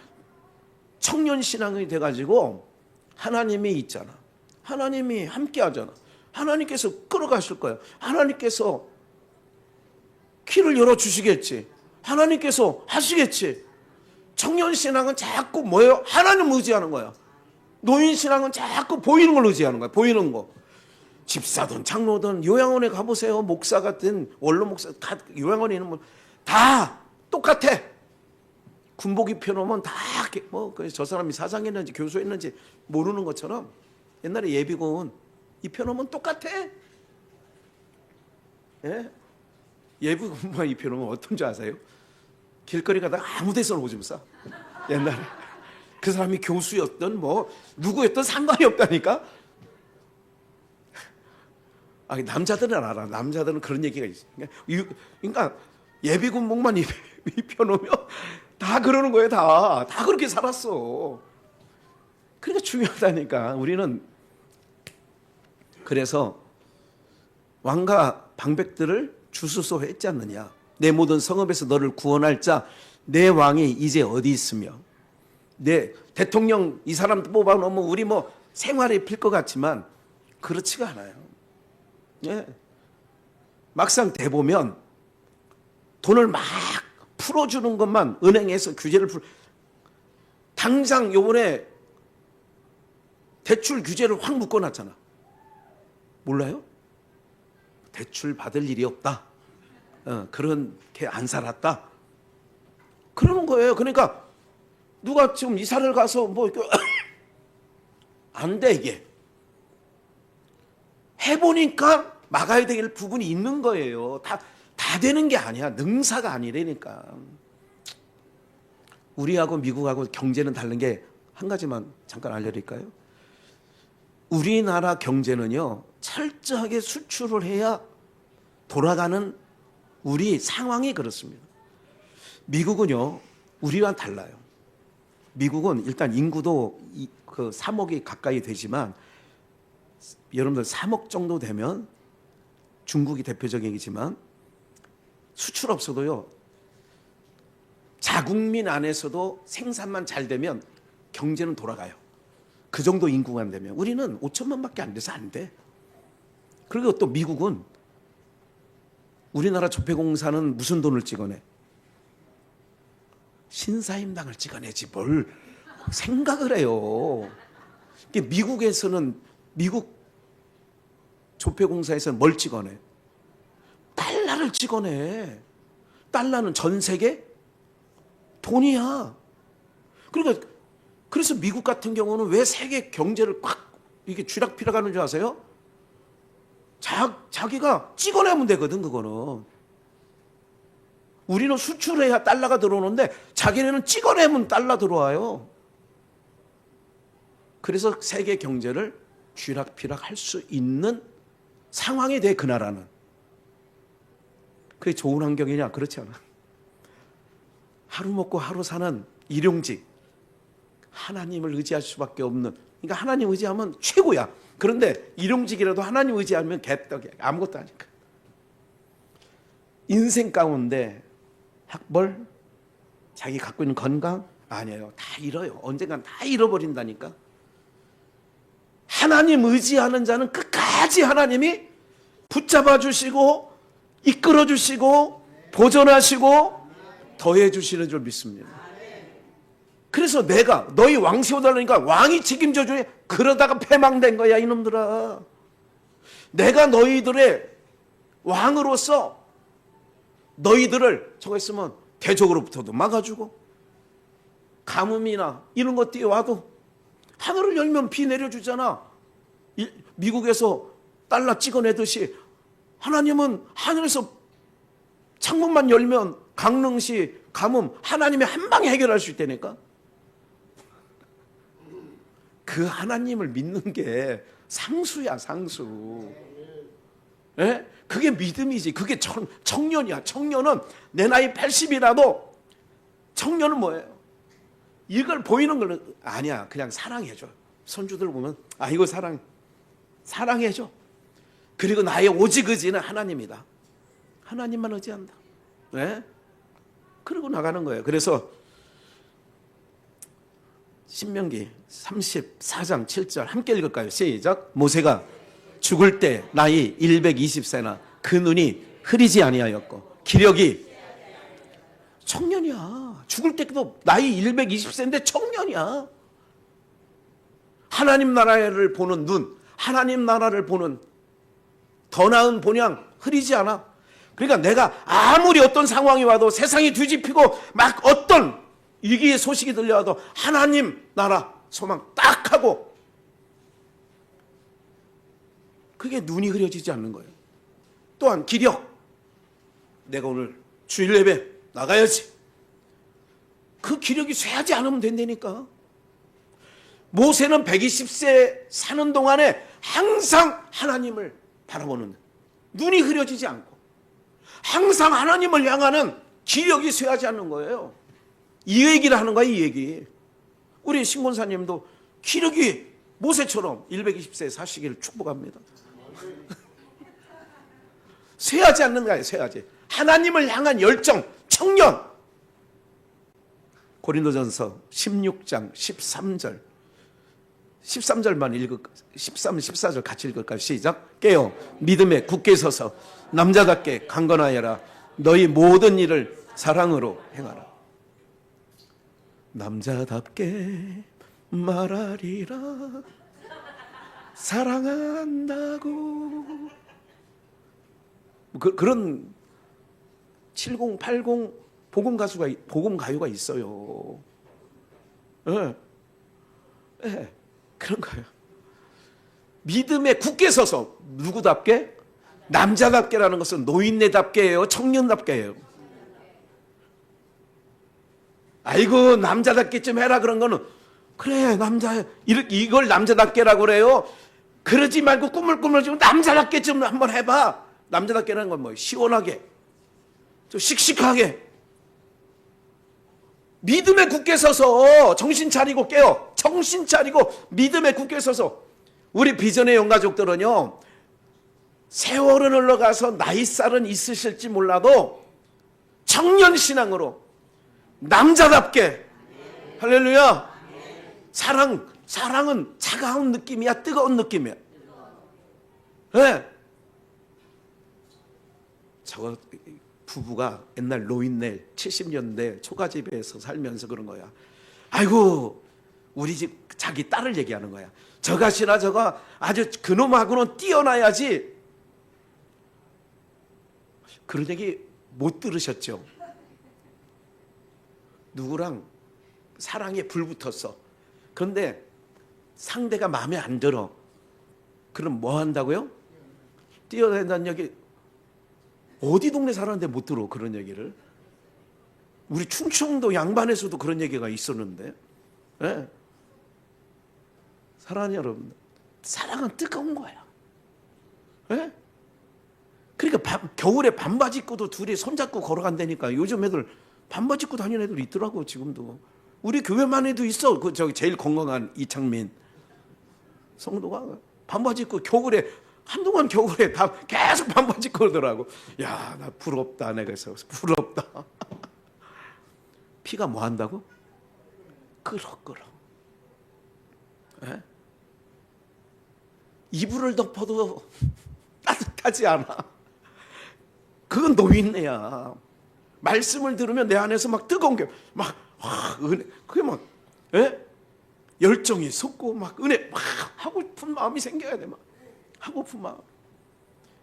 청년신앙이 돼가지고 하나님이 있잖아. 하나님이 함께 하잖아. 하나님께서 끌어가실 거야. 하나님께서 길을 열어주시겠지. 하나님께서 하시겠지. 청년신앙은 자꾸 뭐예요? 하나님 의지하는 거야. 노인신앙은 자꾸 보이는 걸 의지하는 거야. 보이는 거. 집사든 장로든 요양원에 가보세요. 목사 같은 원로 목사 요양원에 있는 분 다 똑같아. 군복 입혀놓으면 다 저 사람이 사상했는지 교수했는지 모르는 것처럼 옛날에 예비군 입혀놓으면 똑같아. 예? 예비군만 입혀놓으면 어떤 줄 아세요? 길거리 가다가 아무 데서나 오줌 싸. 옛날에 그 사람이 교수였던 누구였던 상관이 없다니까. 남자들은 알아. 남자들은 그런 얘기가 있어. 그러니까 예비군복만 입혀놓으면 다 그러는 거예요. 다 그렇게 살았어. 그러니까 중요하다니까. 우리는 그래서 왕과 방백들을 주수소 했지 않느냐. 내 모든 성읍에서 너를 구원할 자 내 왕이 이제 어디 있으며. 내 대통령 이 사람 뽑아놓으면 우리 생활이 필 것 같지만 그렇지가 않아요. 예. 막상 대보면 돈을 막 풀어주는 것만 은행에서 규제를 당장 요번에 대출 규제를 확 묶어놨잖아. 몰라요? 대출 받을 일이 없다. 그렇게 안 살았다. 그러는 거예요. 그러니까 누가 지금 이사를 가서 뭐 안 돼 이게. 해보니까 막아야 될 부분이 있는 거예요. 다 되는 게 아니야. 능사가 아니라니까. 우리하고 미국하고 경제는 다른 게 한 가지만 잠깐 알려드릴까요? 우리나라 경제는요, 철저하게 수출을 해야 돌아가는 우리 상황이 그렇습니다. 미국은요, 우리와 달라요. 미국은 일단 인구도 3억이 가까이 되지만, 여러분들 3억 정도 되면 중국이 대표적이지만 수출 없어도요, 자국민 안에서도 생산만 잘 되면 경제는 돌아가요. 그 정도 인구가 되면. 우리는 5천만밖에 안 돼서 안 돼. 그리고 또 미국은 우리나라 조폐공사는 무슨 돈을 찍어내? 신사임당을 찍어내지 뭘 생각을 해요. 미국에서는 미국 조폐공사에서는 뭘 찍어내? 달러를 찍어내. 달러는 전 세계 돈이야. 그러니까 그래서 미국 같은 경우는 왜 세계 경제를 꽉 이게 쥐락펴락하는 줄 아세요? 자기가 찍어내면 되거든. 그거는 우리는 수출해야 달러가 들어오는데 자기네는 찍어내면 달러 들어와요. 그래서 세계 경제를 쥐락펴락 할 수 있는 상황이 돼, 그 나라는. 그게 좋은 환경이냐? 그렇지 않아. 하루 먹고 하루 사는 일용직, 하나님을 의지할 수밖에 없는, 그러니까 하나님 의지하면 최고야. 그런데 일용직이라도 하나님 의지하면 개떡이야. 아무것도 아니까. 인생 가운데 학벌, 자기 갖고 있는 건강 아니에요. 다 잃어요. 언젠간 다 잃어버린다니까. 하나님 의지하는 자는 끝까지 하나님이 붙잡아 주시고 이끌어 주시고 보존하시고 더해 주시는 줄 믿습니다. 그래서 내가 너희 왕 세워달라니까 왕이 책임져 주니 그러다가 패망된 거야, 이놈들아. 내가 너희들의 왕으로서 너희들을 저거 있으면 대적으로부터도 막아주고 가뭄이나 이런 것 뛰어와도 하늘을 열면 비 내려주잖아. 미국에서 달러 찍어내듯이 하나님은 하늘에서 창문만 열면 강릉시 가뭄 하나님이 한 방에 해결할 수 있다니까. 그 하나님을 믿는 게 상수야, 상수. 예? 그게 믿음이지. 그게 청년이야. 청년은 내 나이 80이라도 청년은 뭐예요? 이걸 보이는 걸 아니야. 그냥 사랑해줘. 손주들 보면 이거 사랑해줘. 그리고 나의 오직 의지는 하나님이다. 하나님만 의지한다. 예? 그러고 나가는 거예요. 그래서 신명기 34장 7절 함께 읽을까요? 시작. 모세가 죽을 때 나이 120세나 그 눈이 흐리지 아니하였고 기력이 청년이야. 죽을 때도 나이 120세인데 청년이야. 하나님 나라를 보는 눈, 하나님 나라를 보는 더 나은 본향 흐리지 않아. 그러니까 내가 아무리 어떤 상황이 와도 세상이 뒤집히고 막 어떤 위기의 소식이 들려와도 하나님 나라 소망 딱 하고 그게 눈이 흐려지지 않는 거예요. 또한 기력. 내가 오늘 주일 예배 나가야지. 그 기력이 쇠하지 않으면 된다니까. 모세는 120세 사는 동안에 항상 하나님을 바라보는 눈이 흐려지지 않고 항상 하나님을 향하는 기력이 쇠하지 않는 거예요. 이 얘기를 하는 거야, 이 얘기. 우리 신권사님도 기력이 모세처럼 120세 사시기를 축복합니다. 쇠하지 않는 거예요, 쇠하지. 하나님을 향한 열정, 청년. 고린도전서 16장 13절 13절만 읽을까? 13, 14절 같이 읽을까요? 시작. 깨어 믿음에 굳게 서서 남자답게 강건하여라. 너희 모든 일을 사랑으로 행하라. 남자답게 말하리라. 사랑한다고. 그런 70, 80 복음 가요가 있어요. 예. 예. 그런 거예요. 믿음에 굳게 서서 누구답게? 남자답게라는 것은 노인네답게예요, 청년답게예요. 아이고 남자답게 좀 해라 그런 거는 그래 남자 이걸 남자답게라고 그래요. 그러지 말고 꾸물꾸물 좀 남자답게 좀 한번 해봐. 남자답게라는 건 뭐 시원하게 좀 씩씩하게 믿음에 굳게 서서 정신 차리고 깨어 정신 차리고 믿음에 굳게 서서 우리 비전의 영가족들은요 세월은 흘러가서 나이살은 있으실지 몰라도 청년신앙으로 남자답게 할렐루야 사랑은 차가운 느낌이야 뜨거운 느낌이야. 네. 저거 부부가 옛날 노인네 70년대 초가집에서 살면서 그런 거야. 아이고 우리 집 자기 딸을 얘기하는 거야. 저가시나 저가 아주 그놈하고는 뛰어나야지. 그런 얘기 못 들으셨죠? 누구랑 사랑에 불 붙었어. 그런데 상대가 마음에 안 들어. 그럼 뭐 한다고요? 뛰어낸다는 얘기 어디 동네 살았는데 못 들어 그런 얘기를. 우리 충청도 양반에서도 그런 얘기가 있었는데. 네. 사랑하는 여러분, 사랑은 뜨거운 거야. 네? 그러니까 겨울에 반바지 입고도 둘이 손잡고 걸어간다니까. 요즘 애들 반바지 입고 다니는 애들 있더라고 지금도. 우리 교회만 해도 있어. 그 저기 제일 건강한 이창민 성도가 반바지 입고 겨울에 한동안 겨울에 다 계속 반바지 입고 그러더라고. 야, 나 부럽다. 내가 그래서 부럽다. 피가 뭐 한다고? 끓어. 에? 이불을 덮어도 따뜻하지 않아. 그건 노인네야. 말씀을 들으면 내 안에서 막 뜨거운 게 막 은혜 그게 막 열정이 솟고 막 은혜 막 하고 싶은 마음이 생겨야 돼. 막 하고 싶은 마음.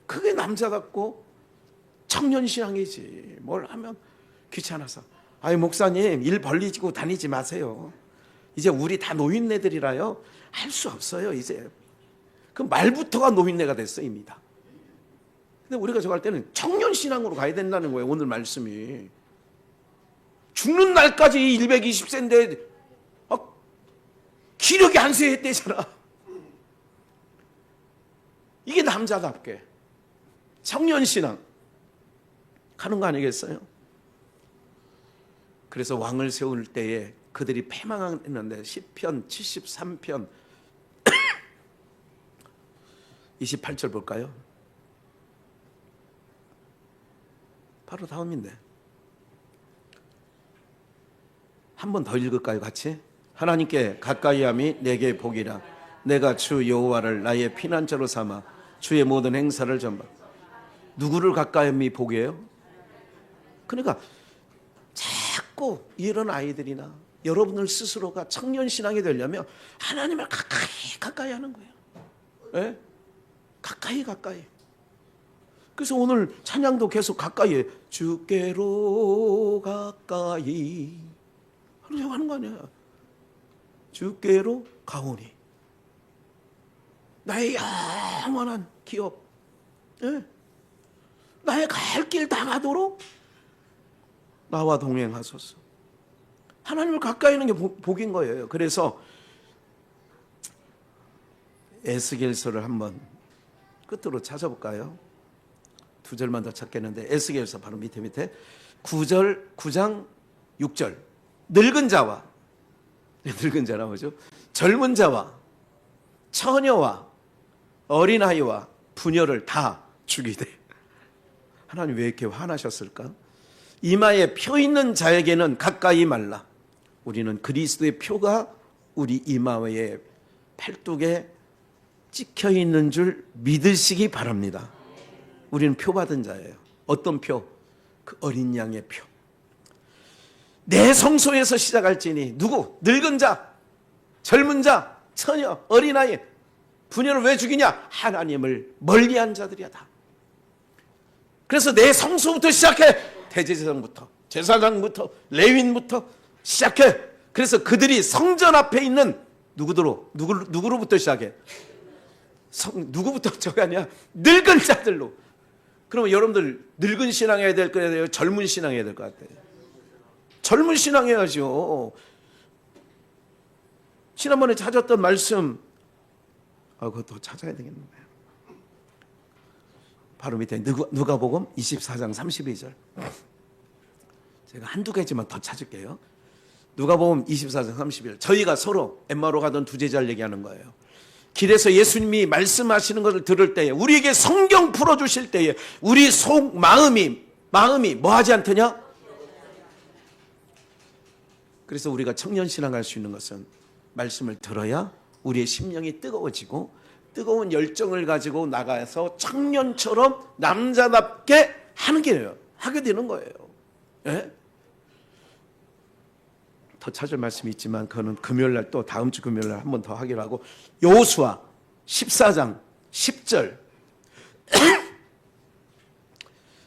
그게 남자답고 청년신앙이지. 뭘 하면 귀찮아서. 아유 목사님 일 벌리고 다니지 마세요. 이제 우리 다 노인네들이라요. 할 수 없어요 이제. 그 말부터가 노인네가 됐어 이미 다. 근데 우리가 저거 할 때는 청년신앙으로 가야 된다는 거예요. 오늘 말씀이. 죽는 날까지 120세인데 기력이 안 쇠했대잖아. 이게 남자답게 청년신앙 하는 거 아니겠어요? 그래서 왕을 세울 때에 그들이 패망했는데 시편 73편 28절 볼까요? 바로 다음인데 한 번 더 읽을까요 같이? 하나님께 가까이함이 내게 복이라. 내가 주 여호와를 나의 피난처로 삼아 주의 모든 행사를 전봐. 누구를 가까이함이 복이에요? 그러니까 자꾸 이런 아이들이나 여러분들 스스로가 청년신앙이 되려면 하나님을 가까이 하는 거예요. 네? 가까이. 그래서 오늘 찬양도 계속 가까이 해. 주께로 가까이 하려고 하는 거 아니야. 주께로 가오니. 나의 영원한 기업. 네? 나의 갈 길 다 가도록 나와 동행하소서. 하나님을 가까이 하는 게 복인 거예요. 그래서 에스겔서를 한번 끝으로 찾아볼까요? 2절만 더 찾겠는데 에스겔서 바로 밑에 9장 6절 늙은 자와 나오죠. 젊은 자와 처녀와 어린아이와 부녀를 다 죽이되. 하나님 왜 이렇게 화나셨을까? 이마에 표 있는 자에게는 가까이 말라. 우리는 그리스도의 표가 우리 이마에 팔뚝에 찍혀 있는 줄 믿으시기 바랍니다. 우리는 표 받은 자예요. 어떤 표? 그 어린 양의 표. 내 성소에서 시작할지니 누구? 늙은 자, 젊은 자, 처녀, 어린아이, 부녀를 왜 죽이냐? 하나님을 멀리한 자들이야 다. 그래서 내 성소부터 시작해. 대제사장부터, 제사장부터, 레위인부터 시작해. 그래서 그들이 성전 앞에 있는 누구로부터 시작해? 누구부터 저기 아니야? 늙은 자들로. 그러면 여러분들 늙은 신앙 해야 될 거예요? 젊은 신앙 해야 될 것 같아요? 젊은 신앙 해야죠. 지난번에 찾았던 말씀, 그것도 찾아야 되겠네. 바로 밑에 누가복음 24장 32절. 제가 한두 가지만 더 찾을게요. 누가복음 24장 31절. 저희가 서로 엠마오로 가던 두 제자를 얘기하는 거예요. 길에서 예수님이 말씀하시는 것을 들을 때에, 우리에게 성경 풀어주실 때에 우리 속 마음이 뭐 하지 않더냐? 그래서 우리가 청년신앙 할 수 있는 것은 말씀을 들어야 우리의 심령이 뜨거워지고 뜨거운 열정을 가지고 나가서 청년처럼 남자답게 하게 되는 거예요. 예? 더 찾을 말씀이 있지만 그거는 금요일날, 또 다음 주 금요일날 한 번 더 하기로 하고, 여호수아 14장 10절.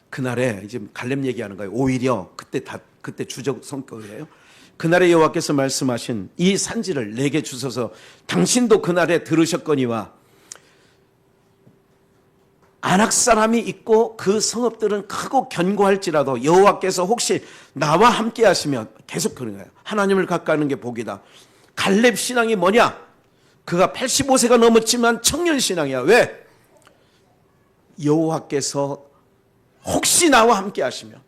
그날에 이제 갈렙 얘기하는 거예요. 오히려 그때 주적 성격이에요. 그날에 여호와께서 말씀하신 이 산지를 내게 주소서. 당신도 그날에 들으셨거니와 아낙 사람이 있고 그 성읍들은 크고 견고할지라도 여호와께서 혹시 나와 함께 하시면, 계속 그런 거예요. 하나님을 가까이 하는 게 복이다. 갈렙 신앙이 뭐냐? 그가 85세가 넘었지만 청년 신앙이야. 왜? 여호와께서 혹시 나와 함께 하시면,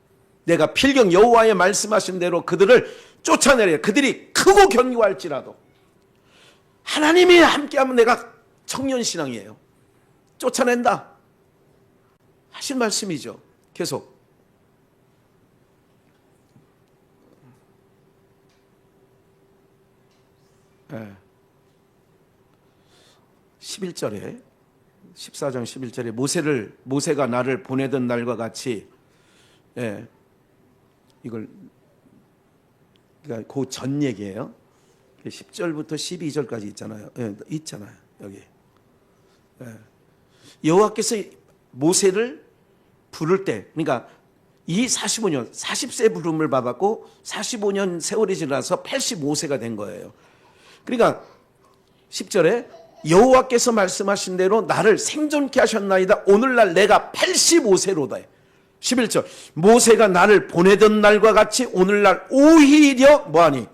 내가 필경 여호와의 말씀하신 대로 그들을 쫓아내려. 그들이 크고 견고할지라도 하나님이 함께하면 내가 청년 신앙이에요. 쫓아낸다 하신 말씀이죠. 계속. 네. 11절에 14장 11절에 모세가 나를 보내던 날과 같이, 이걸 그러니까 그 전 얘기예요. 10절부터 12절까지 있잖아요. 있잖아요. 여기. 여호와께서 모세를 부를 때, 그러니까 이 45년 40세 부름을 받았고 45년 세월이 지나서 85세가 된 거예요. 그러니까 10절에 여호와께서 말씀하신 대로 나를 생존케 하셨나이다. 오늘날 내가 85세로다. 11절 모세가 나를 보내던 날과 같이 오늘날 오히려 뭐하니?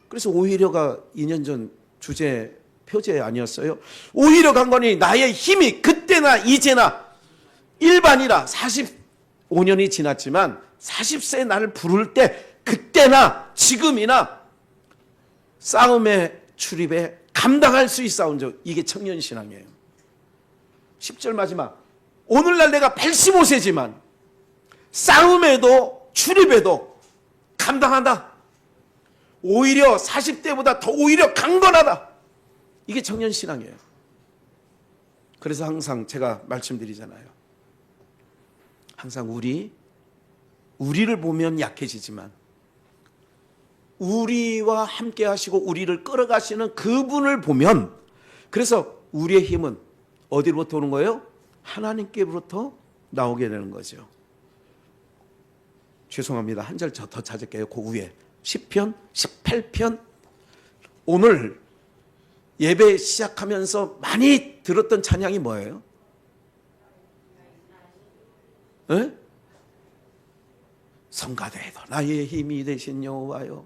그래서 오히려가 2년 전 주제 표제 아니었어요? 오히려 간 거니 나의 힘이 그때나 이제나 일반이라 45년이 지났지만 40세에 나를 부를 때 그때나 지금이나 싸움의 출입에 감당할 수 있사온즉 이게 청년신앙이에요. 10절 마지막 오늘날 내가 85세지만 싸움에도 출입에도 감당한다. 오히려 40대보다 더 오히려 강건하다. 이게 청년신앙이에요. 그래서 항상 제가 말씀드리잖아요. 항상 우리를 보면 약해지지만 우리와 함께 하시고 우리를 끌어가시는 그분을 보면, 그래서 우리의 힘은 어디로부터 오는 거예요? 하나님께로부터 나오게 되는 거죠. 죄송합니다. 한 절 더 찾을게요. 그 위에 시편 18편. 오늘 예배 시작하면서 많이 들었던 찬양이 뭐예요? 네? 성가대도 나의 힘이 되신 여호와여.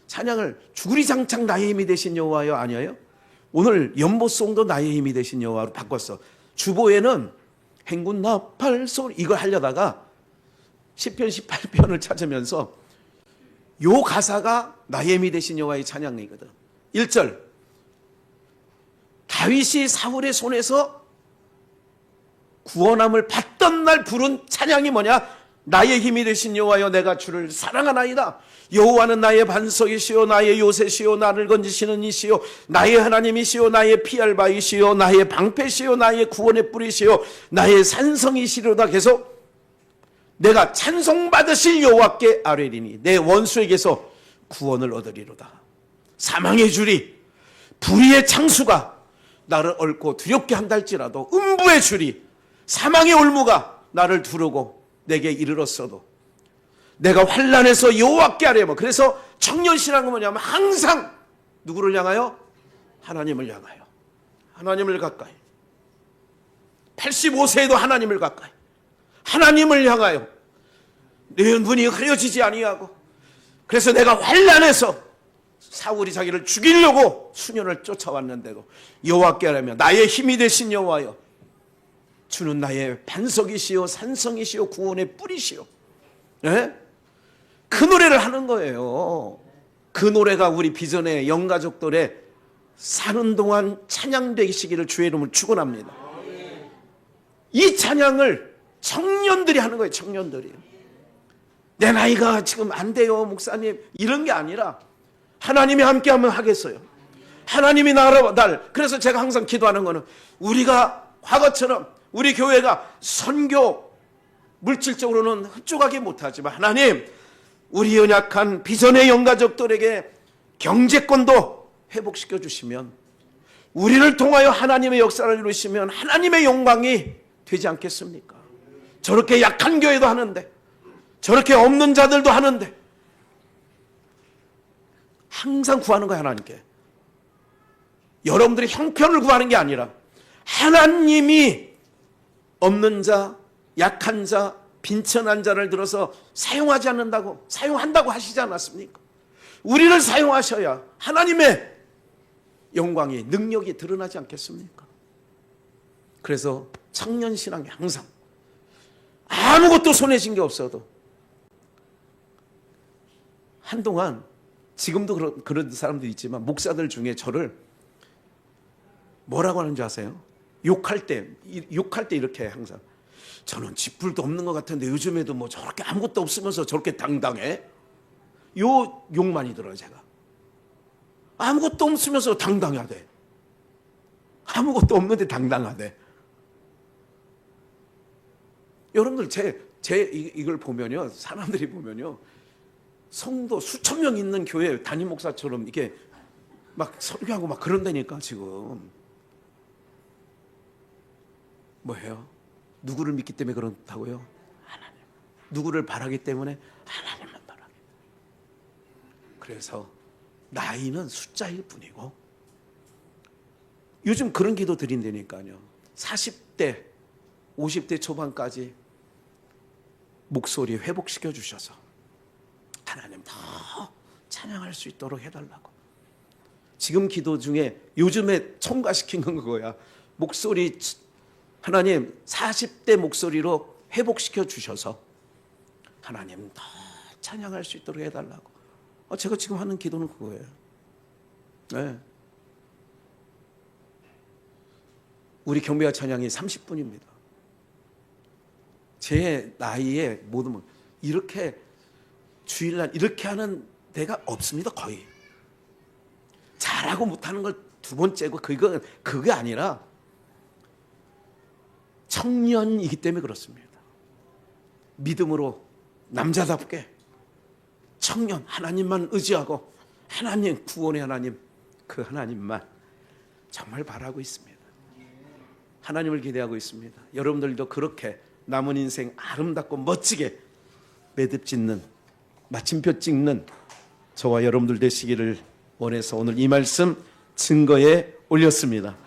찬양을 주구리장창 나의 힘이 되신 여호와여 아니에요? 오늘 연보송도 나의 힘이 되신 여호와로 바꿨어. 주보에는 행군 나팔 소리 이걸 하려다가 시편 18편을 찾으면서 요 가사가 나의 힘이 되신 여호와의 찬양이거든. 1절 다윗이 사울의 손에서 구원함을 받던 날 부른 찬양이 뭐냐? 나의 힘이 되신 여호와여, 내가 주를 사랑하나이다. 여호와는 나의 반석이시요 나의 요새시요 나를 건지시는 이시요 나의 하나님이시요 나의 피할 바이시요 나의 방패시요 나의 구원의 뿌리시요 나의 산성이시로다. 계속 내가 찬송받으실 여호와께 아뢰리니 내 원수에게서 구원을 얻으리로다. 사망의 줄이 불의의 창수가 나를 얽고 두렵게 한달지라도 음부의 줄이 사망의 올무가 나를 두르고 내게 이르렀어도 내가 환난에서 여호와께 아뢰며. 그래서 청년신앙은 뭐냐면 항상 누구를 향하여? 하나님을 향하여. 하나님을 가까이. 85세에도 하나님을 가까이. 하나님을 향하여. 내 눈이 흐려지지 아니하고. 그래서 내가 환난에서 사울이 자기를 죽이려고 수년을 쫓아왔는데도 여호와께 아뢰며 나의 힘이 되신 여호와여, 주는 나의 반석이시요 산성이시요 구원의 뿌리시요. 예? 그 노래를 하는 거예요. 그 노래가 우리 비전의 영가족들의 사는 동안 찬양되시기를 주의 이름을 축원합니다. 이 찬양을 청년들이 하는 거예요. 청년들이. 내 나이가 지금 안 돼요 목사님, 이런 게 아니라 하나님이 함께하면 하겠어요. 하나님이 날. 그래서 제가 항상 기도하는 거는 우리가 과거처럼 우리 교회가 선교 물질적으로는 흡족하게 못하지만 하나님, 우리 연약한 비전의 영가족들에게 경제권도 회복시켜 주시면, 우리를 통하여 하나님의 역사를 이루시면 하나님의 영광이 되지 않겠습니까? 저렇게 약한 교회도 하는데, 저렇게 없는 자들도 하는데 항상 구하는 거예요. 하나님께. 여러분들이 형편을 구하는 게 아니라 하나님이 없는 자, 약한 자, 빈천한 자를 들어서 사용하지 않는다고, 사용한다고 하시지 않았습니까? 우리를 사용하셔야 하나님의 영광이, 능력이 드러나지 않겠습니까? 그래서 청년신앙이 항상 아무것도 손에 쥔 게 없어도 한동안, 지금도 그런 사람도 있지만 목사들 중에 저를 뭐라고 하는 줄 아세요? 욕할 때 이렇게 항상, 저는 쥐뿔도 없는 것 같은데 요즘에도 뭐 저렇게 아무것도 없으면서 저렇게 당당해? 요 욕만이 들어요. 제가 아무것도 없으면서 당당하대. 아무것도 없는데 당당하대. 여러분들 이걸 보면요, 사람들이 보면요, 성도 수천 명 있는 교회 담임 목사처럼 이렇게 막 설교하고 막 그런다니까. 지금 뭐예요? 누구를 믿기 때문에 그렇다고요? 하나님. 누구를 바라기 때문에? 하나님만 바라기. 그래서 나이는 숫자일 뿐이고, 요즘 그런 기도 드린다니까요. 40대 50대 초반까지 목소리 회복시켜 주셔서 하나님 더 찬양할 수 있도록 해달라고. 지금 기도 중에 요즘에 첨가시킨 건 그거야. 목소리, 하나님 40대 목소리로 회복시켜 주셔서 하나님 더 찬양할 수 있도록 해달라고. 제가 지금 하는 기도는 그거예요. 네. 우리 경배와 찬양이 30분입니다. 제 나이에 모든 이렇게 주일날 이렇게 하는 데가 없습니다. 거의. 잘하고 못하는 걸 두 번째고, 그게 아니라 청년이기 때문에 그렇습니다. 믿음으로 남자답게 청년, 하나님만 의지하고 하나님, 구원의 하나님, 그 하나님만 정말 바라고 있습니다. 하나님을 기대하고 있습니다. 여러분들도 그렇게 남은 인생 아름답고 멋지게 매듭 짓는, 마침표 찍는 저와 여러분들 되시기를 원해서 오늘 이 말씀 증거에 올렸습니다.